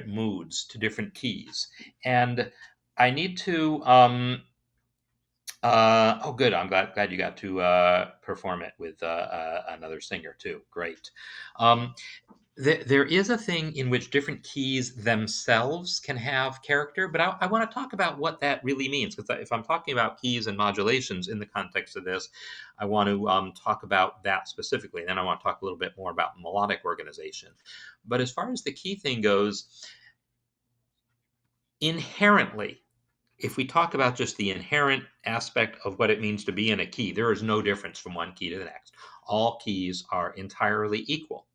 A: moods to different keys. And I need to oh, good. I'm glad you got to perform it with another singer too. Great. Um, there is a thing in which different keys themselves can have character, but I want to talk about what that really means. Because if I'm talking about keys and modulations in the context of this, I want to talk about that specifically. And then I want to talk a little bit more about melodic organization. But as far as the key thing goes, inherently, if we talk about just the inherent aspect of what it means to be in a key, there is no difference from one key to the next. All keys are entirely equal.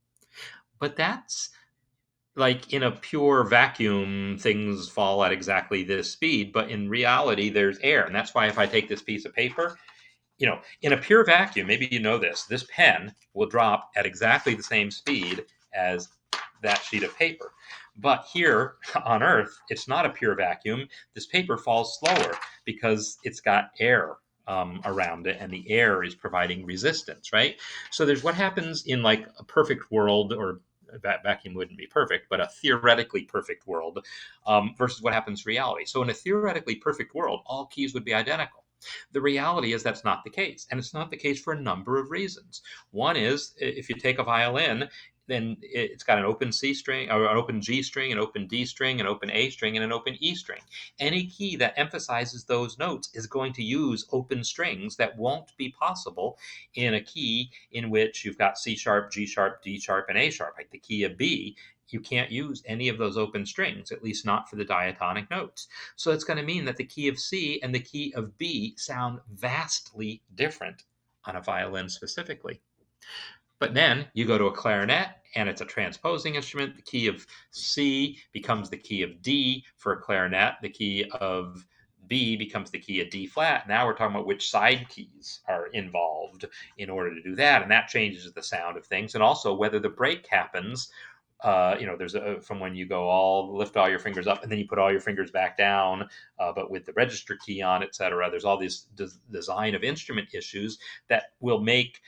A: But that's like in a pure vacuum, things fall at exactly this speed. But in reality, there's air. And that's why if I take this piece of paper, in a pure vacuum, maybe you know this pen will drop at exactly the same speed as that sheet of paper. But here on Earth, it's not a pure vacuum. This paper falls slower because it's got air around it, and the air is providing resistance, right? So there's what happens in like a perfect world, or that vacuum wouldn't be perfect, but a theoretically perfect world versus what happens in reality. So in a theoretically perfect world, all keys would be identical. The reality is that's not the case. And it's not the case for a number of reasons. One is if you take a violin, then it's got an open C string, or an open G string, an open D string, an open A string, and an open E string. Any key that emphasizes those notes is going to use open strings that won't be possible in a key in which you've got C sharp, G sharp, D sharp, and A sharp. Like the key of B, you can't use any of those open strings, at least not for the diatonic notes. So it's going to mean that the key of C and the key of B sound vastly different on a violin specifically. But then you go to a clarinet and it's a transposing instrument. The key of C becomes the key of D for a clarinet. The key of B becomes the key of D flat. Now we're talking about which side keys are involved in order to do that. And that changes the sound of things. And also whether the break happens. There's from when you go lift all your fingers up and then you put all your fingers back down, but with the register key on, etc. There's all these design of instrument issues that will make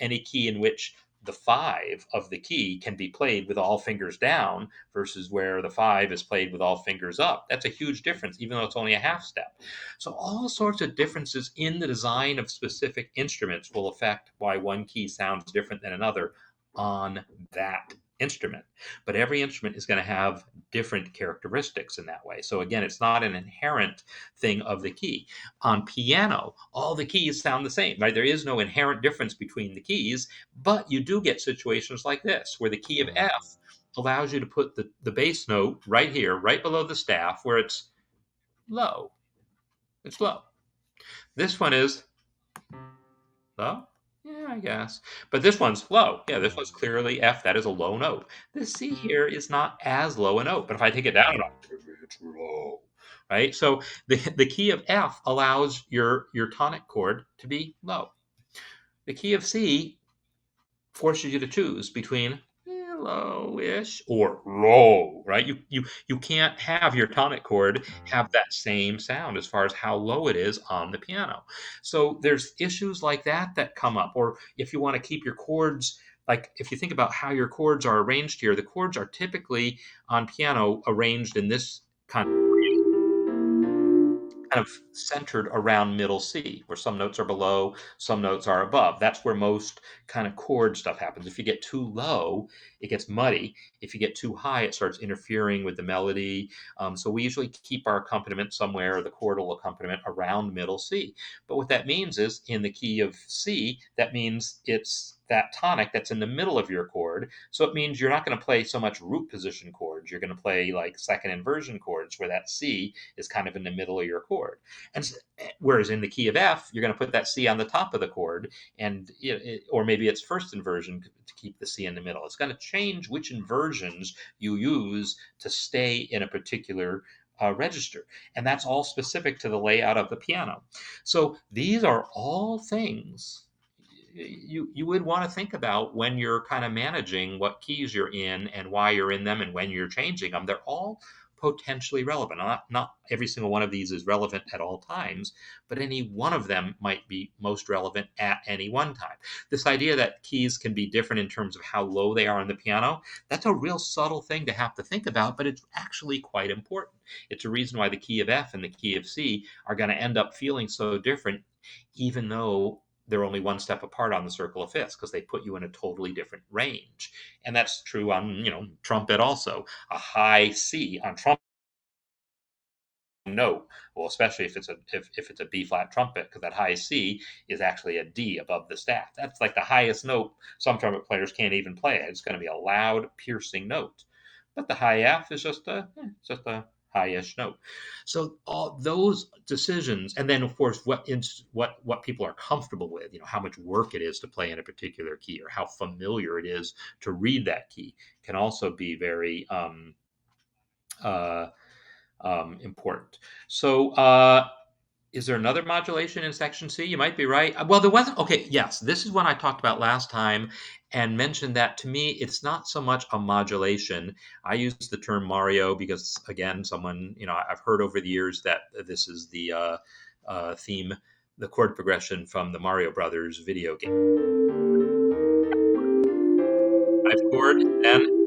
A: any key in which the five of the key can be played with all fingers down versus where the five is played with all fingers up. That's a huge difference, even though it's only a half step. So all sorts of differences in the design of specific instruments will affect why one key sounds different than another on that instrument. But every instrument is going to have different characteristics in that way. So again, it's not an inherent thing of the key. On piano, all the keys sound the same, right? There is no inherent difference between the keys, but you do get situations like this where the key of F allows you to put the bass note right here, right below the staff where it's low. It's low. This one is low. Yeah, I guess. But this one's low. Yeah, this one's clearly F. That is a low note. This C here is not as low a note, but if I take it down an octave, it's low, right? So the key of F allows your tonic chord to be low. The key of C forces you to choose between lowish or low, right? You can't have your tonic chord have that same sound as far as how low it is on the piano. So there's issues like that that come up. Or if you want to keep your chords, like if you think about how your chords are arranged here, the chords are typically on piano arranged in this kind of centered around middle C, where some notes are below, some notes are above. That's where most kind of chord stuff happens. If you get too low, it gets muddy. If you get too high, it starts interfering with the melody. So we usually keep our accompaniment somewhere, the chordal accompaniment around middle C. But what that means is in the key of C, that means it's that tonic that's in the middle of your chord. So it means you're not going to play so much root position chords. You're going to play like second inversion chords where that C is kind of in the middle of your chord. And whereas in the key of F, you're going to put that C on the top of the chord, and or maybe it's first inversion to keep the C in the middle. It's going to change which inversions you use to stay in a particular register. And that's all specific to the layout of the piano. So these are all things you would want to think about when you're kind of managing what keys you're in and why you're in them and when you're changing them. They're all potentially relevant. Not every single one of these is relevant at all times, but any one of them might be most relevant at any one time. This idea that keys can be different in terms of how low they are on the piano, that's a real subtle thing to have to think about, but it's actually quite important. It's a reason why the key of F and the key of C are going to end up feeling so different, even though they're only one step apart on the circle of fifths, because they put you in a totally different range. And that's true on, trumpet also. A high C on trumpet note, well, especially if it's a B flat trumpet, because that high C is actually a D above the staff. That's like the highest note some trumpet players can't even play. It's going to be a loud, piercing note. But the high F is just a high-ish note. So all those decisions, and then of course what people are comfortable with, how much work it is to play in a particular key, or how familiar it is to read that key, can also be very uh, important. So, is there another modulation in section C? You might be right. Well, there wasn't. Okay, yes, this is one I talked about last time and mentioned that to me, it's not so much a modulation. I use the term Mario because, again, someone, I've heard over the years that this is the theme, the chord progression from the Mario Brothers video game. Five chord, then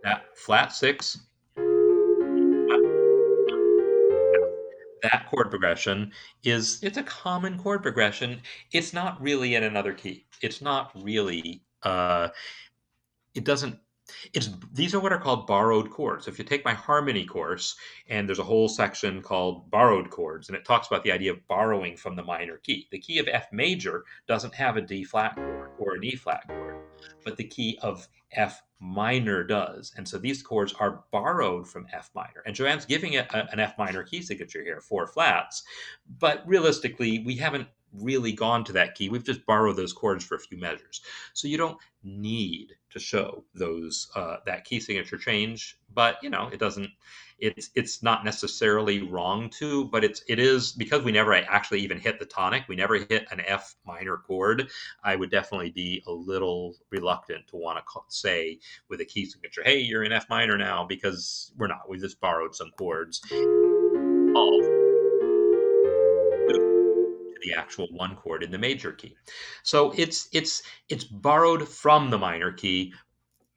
A: that flat six, that chord progression it's a common chord progression. It's not really in another key. It's not really it doesn't it's these are what are called borrowed chords. If you take my harmony course, and there's a whole section called borrowed chords, and it talks about the idea of borrowing from the minor key. The key of F major doesn't have a D flat chord or an E flat chord, but the key of F minor does. And so these chords are borrowed from F minor. And Joanne's giving it an F minor key signature here, four flats. But realistically, we haven't really gone to that key. We've just borrowed those chords for a few measures. So you don't need to show those that key signature change, but it doesn't. It's not necessarily wrong to, but it is because we never actually even hit the tonic. We never hit an F minor chord. I would definitely be a little reluctant to want to say with a key signature, "Hey, you're in F minor now," because we're not. We just borrowed some chords to the actual one chord in the major key. So it's borrowed from the minor key.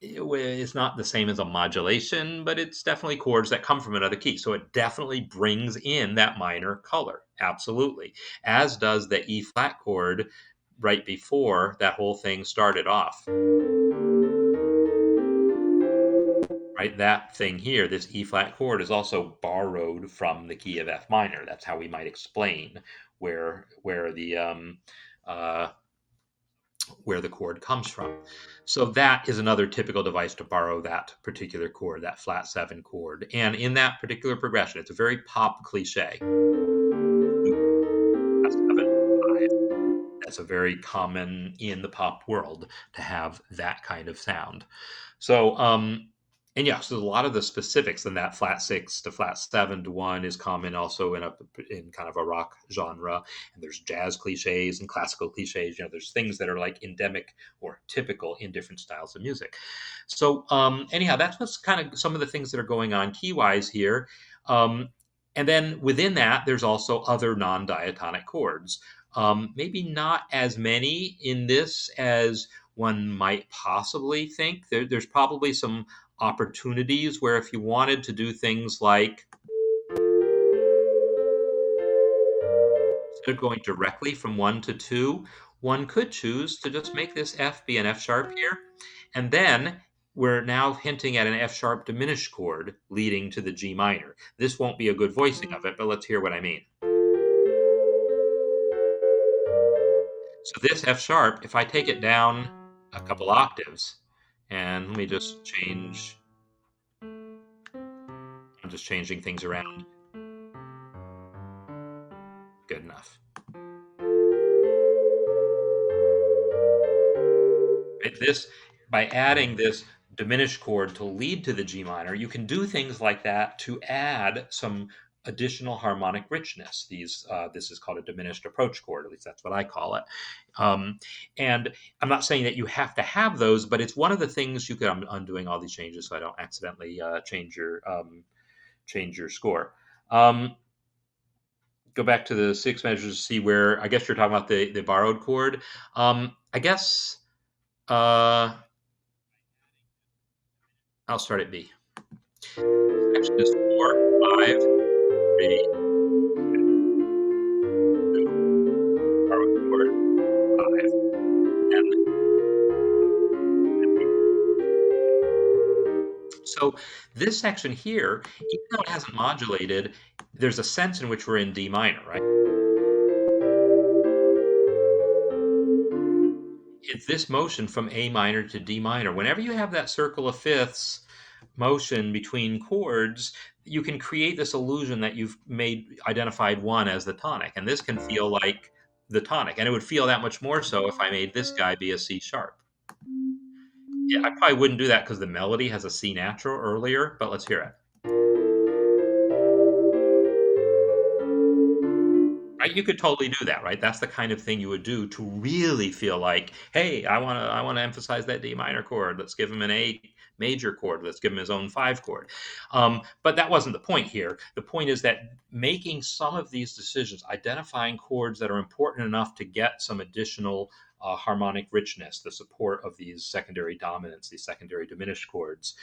A: It's not the same as a modulation, but it's definitely chords that come from another key. So it definitely brings in that minor color. Absolutely. As does the E flat chord right before that whole thing started off. Right? That thing here, this E flat chord, is also borrowed from the key of F minor. That's how we might explain where the uh, where the chord comes from. So that is another typical device to borrow that particular chord, that flat 7 chord. And in that particular progression, it's a very pop cliche. That's a very common in the pop world to have that kind of sound. So, and yeah, so a lot of the specifics in that flat 6 to flat 7 to 1 is common also in kind of a rock genre. And there's jazz cliches and classical cliches. There's things that are like endemic or typical in different styles of music. So, anyhow, that's what's kind of some of the things that are going on key wise here. Um, and then within that, there's also other non diatonic chords. Maybe not as many in this as one might possibly think. There's probably some opportunities where if you wanted to do things like instead of going directly from 1 to 2, one could choose to just make this F be an F sharp here. And then we're now hinting at an F sharp diminished chord leading to the G minor. This won't be a good voicing of it, but let's hear what I mean. So this F sharp, if I take it down a couple octaves, and let me just change, I'm just changing things around. Good enough. This, by adding this diminished chord to lead to the G minor, you can do things like that to add some additional harmonic richness. This is called a diminished approach chord, at least that's what I call it. And I'm not saying that you have to have those, but it's one of the things you could. I'm undoing all these changes so I don't accidentally change your score. Go back to the 6 measures to see where I guess you're talking about the borrowed chord. I guess I'll start at B. Section is 4, 5, 3, 2, borrowed chord, 5, and so this section here, even though it hasn't modulated, there's a sense in which we're in D minor, right? It's this motion from A minor to D minor. Whenever you have that circle of fifths motion between chords, you can create this illusion that you've identified one as the tonic, and this can feel like the tonic, and it would feel that much more so if I made this guy be a C sharp. Yeah, I probably wouldn't do that because the melody has a C natural earlier, but let's hear it. Right? You could totally do that, right? That's the kind of thing you would do to really feel like, hey, I want to emphasize that D minor chord. Let's give him an A major chord. Let's give him his own 5 chord. But that wasn't the point here. The point is that making some of these decisions, identifying chords that are important enough to get some additional harmonic richness, the support of these secondary dominants, these secondary diminished chords,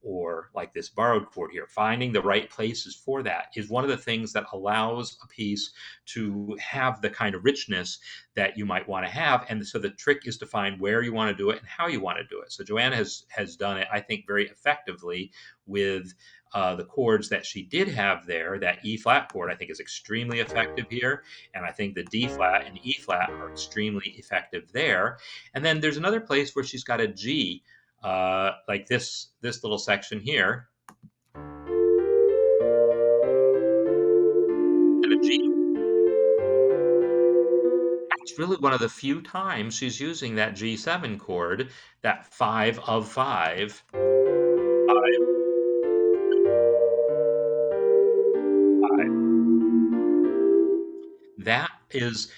A: or like this borrowed chord here, finding the right places for that is one of the things that allows a piece to have the kind of richness that you might want to have. And so the trick is to find where you want to do it and how you want to do it. So Joanna has done it, I think, very effectively with the chords that she did have there. That E flat chord, I think, is extremely effective here. And I think the D flat and E flat are extremely effective there. And then there's another place where she's got a G, like this little section here. And a G. That's really one of the few times she's using that G7 chord, that 5 of 5. 5. That is,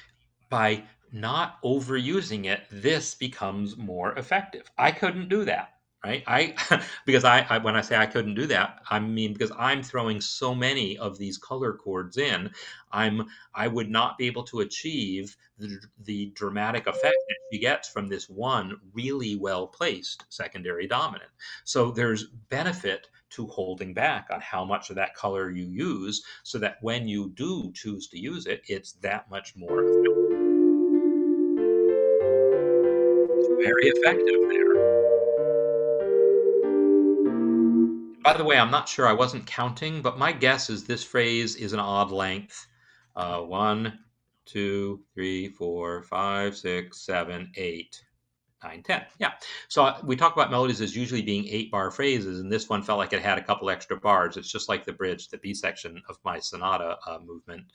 A: by not overusing it, this becomes more effective. I couldn't do that, right? Because I when I say I couldn't do that, I mean because I'm throwing so many of these color chords in, I would not be able to achieve the dramatic effect that she gets from this one really well placed secondary dominant. So there's benefit to holding back on how much of that color you use so that when you do choose to use it, it's that much more effective. It's very effective there. By the way, I'm not sure, I wasn't counting, but my guess is this phrase is an odd length. 1, 2, 3, 4, 5, 6, 7, 8, 9, 10. Yeah. So we talk about melodies as usually being 8-bar phrases, and this one felt like it had a couple extra bars. It's just like the bridge, the B section of my sonata movement.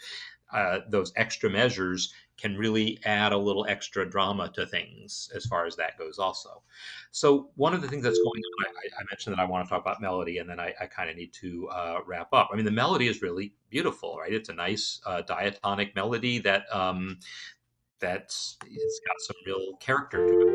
A: Those extra measures can really add a little extra drama to things as far as that goes also. So one of the things that's going on, I mentioned that I want to talk about melody, and then I kind of need to wrap up. I mean, the melody is really beautiful, right? It's a nice diatonic melody that's it's got some real character to it.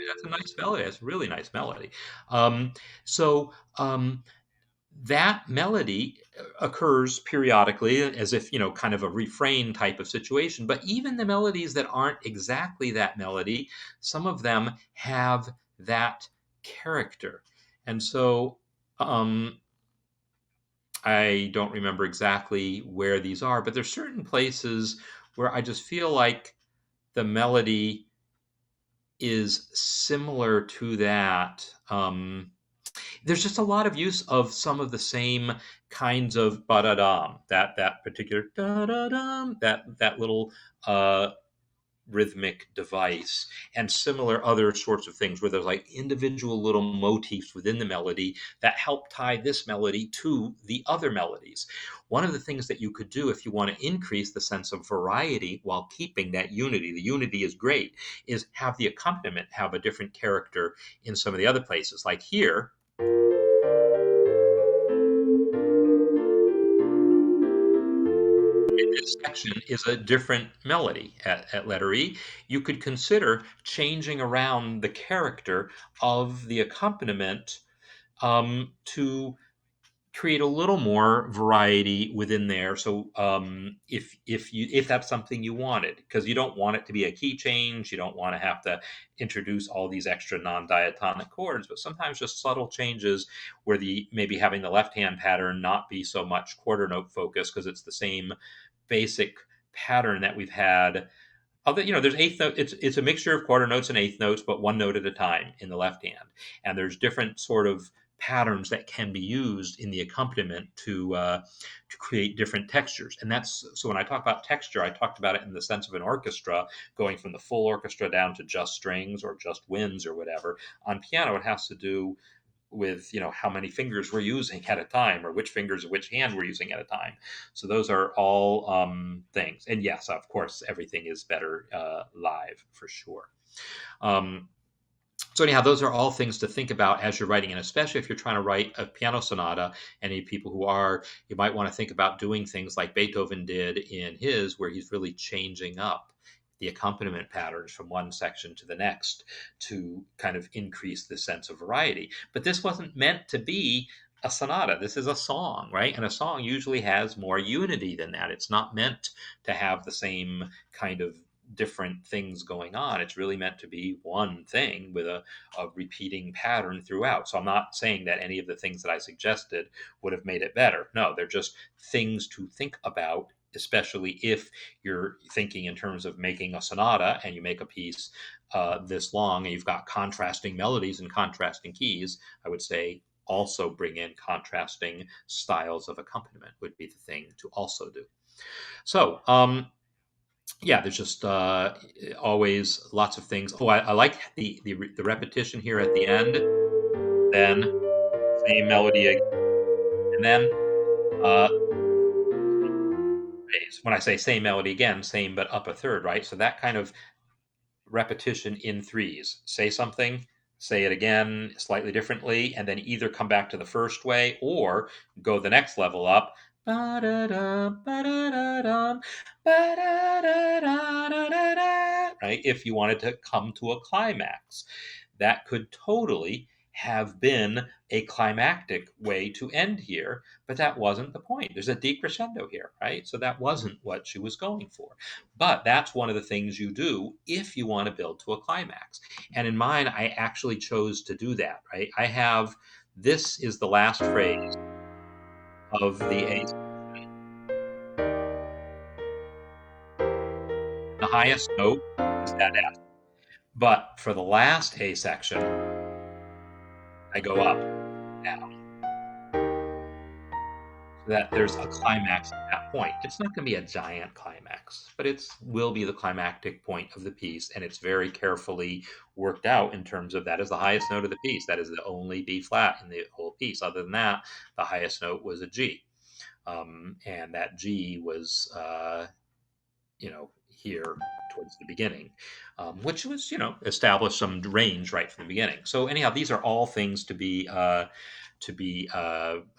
A: That's a nice melody. That's a really nice melody. Um, so that melody occurs periodically as if, kind of a refrain type of situation. But even the melodies that aren't exactly that melody, some of them have that character. And so I don't remember exactly where these are, but there's certain places where I just feel like the melody is similar to that. There's just a lot of use of some of the same kinds of ba-da-dum, that particular da-da-dum, that little uh, rhythmic device, and similar other sorts of things where there's like individual little motifs within the melody that help tie this melody to the other melodies. One of the things that you could do if you want to increase the sense of variety while keeping that unity, the unity is great, is have the accompaniment have a different character in some of the other places. Like here, this section is a different melody at letter E. You could consider changing around the character of the accompaniment to create a little more variety within there. So if that's something you wanted, because you don't want it to be a key change, you don't want to have to introduce all these extra non-diatonic chords, but sometimes just subtle changes where the maybe having the left hand pattern not be so much quarter note focus because it's the same basic pattern that we've had. Although, there's eighth note. It's a mixture of quarter notes and eighth notes, but one note at a time in the left hand. And there's different sort of patterns that can be used in the accompaniment to create different textures. And that's so when I talk about texture, I talked about it in the sense of an orchestra going from the full orchestra down to just strings or just winds or whatever. On piano, it has to do with how many fingers we're using at a time or which fingers of which hand we're using at a time. So those are all things. And yes, of course, everything is better live for sure. um, so anyhow, those are all things to think about as you're writing, and especially if you're trying to write a piano sonata. Any people who are, you might want to think about doing things like Beethoven did in his, where he's really changing up the accompaniment patterns from one section to the next to kind of increase the sense of variety. But this wasn't meant to be a sonata. This is a song, right? And a song usually has more unity than that. It's not meant to have the same kind of different things going on. It's really meant to be one thing with a repeating pattern throughout. So I'm not saying that any of the things that I suggested would have made it better. No, they're just things to think about, especially if you're thinking in terms of making a sonata and you make a piece this long and you've got contrasting melodies and contrasting keys. I would say also bring in contrasting styles of accompaniment would be the thing to also do. So, yeah, there's just always lots of things. Oh, I like the repetition here at the end. Then same melody again, and then uh, when I say same melody again, same but up a third, right? So that kind of repetition in threes. Say something, say it again slightly differently, and then either come back to the first way or go the next level up. Right? If you wanted to come to a climax, that could totally have been a climactic way to end here, but that wasn't the point. There's a decrescendo here, right? So that wasn't what she was going for. But that's one of the things you do if you want to build to a climax. And in mine, I actually chose to do that, right? I have this is the last phrase of the A. The highest note is that F. But for the last A section, I go up, down, so that there's a climax at that point. It's not going to be a giant climax, but it will be the climactic point of the piece, and it's very carefully worked out in terms of that is the highest note of the piece. That is the only B flat in the whole piece. Other than that, the highest note was a G, and that G was here towards the beginning, which was, established some range right from the beginning. So anyhow, these are all things to be I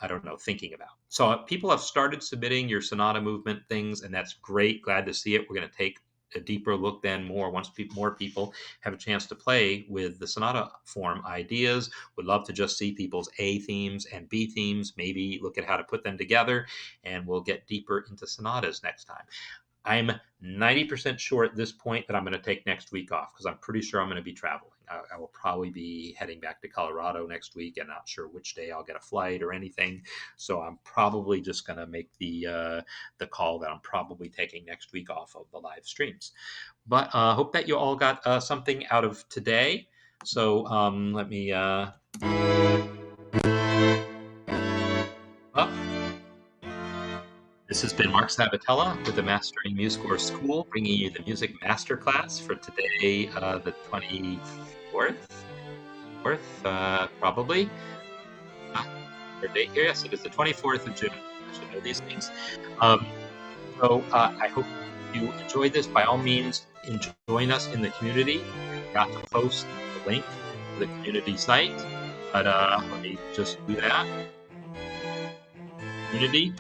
A: don't know, thinking about. So people have started submitting your sonata movement things, and that's great. Glad to see it. We're going to take a deeper look then once more people have a chance to play with the sonata form ideas. Would love to just see people's A themes and B themes, maybe look at how to put them together, and we'll get deeper into sonatas next time. I'm 90% sure at this point that I'm going to take next week off because I'm pretty sure I'm going to be traveling. I will probably be heading back to Colorado next week, and not sure which day I'll get a flight or anything. So I'm probably just going to make the call that I'm probably taking next week off of the live streams. But hope that you all got something out of today. So let me up. This has been Marc Sabatella with the Mastering MuseScore School, bringing you the music masterclass for today, the 24th, probably. Our date here, yes, it is the 24th of June. I should know these things. I hope you enjoyed this. By all means, join us in the community. I forgot to post the link to the community site, but let me just do that. Community.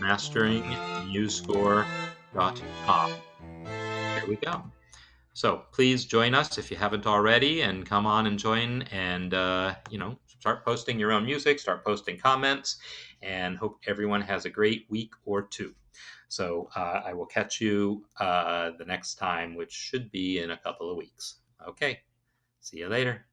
A: MasteringMuseScore.com. There we go. So please join us if you haven't already, and come on and join, and start posting your own music, start posting comments, and hope everyone has a great week or two. So I will catch you the next time, which should be in a couple of weeks. Okay, see you later.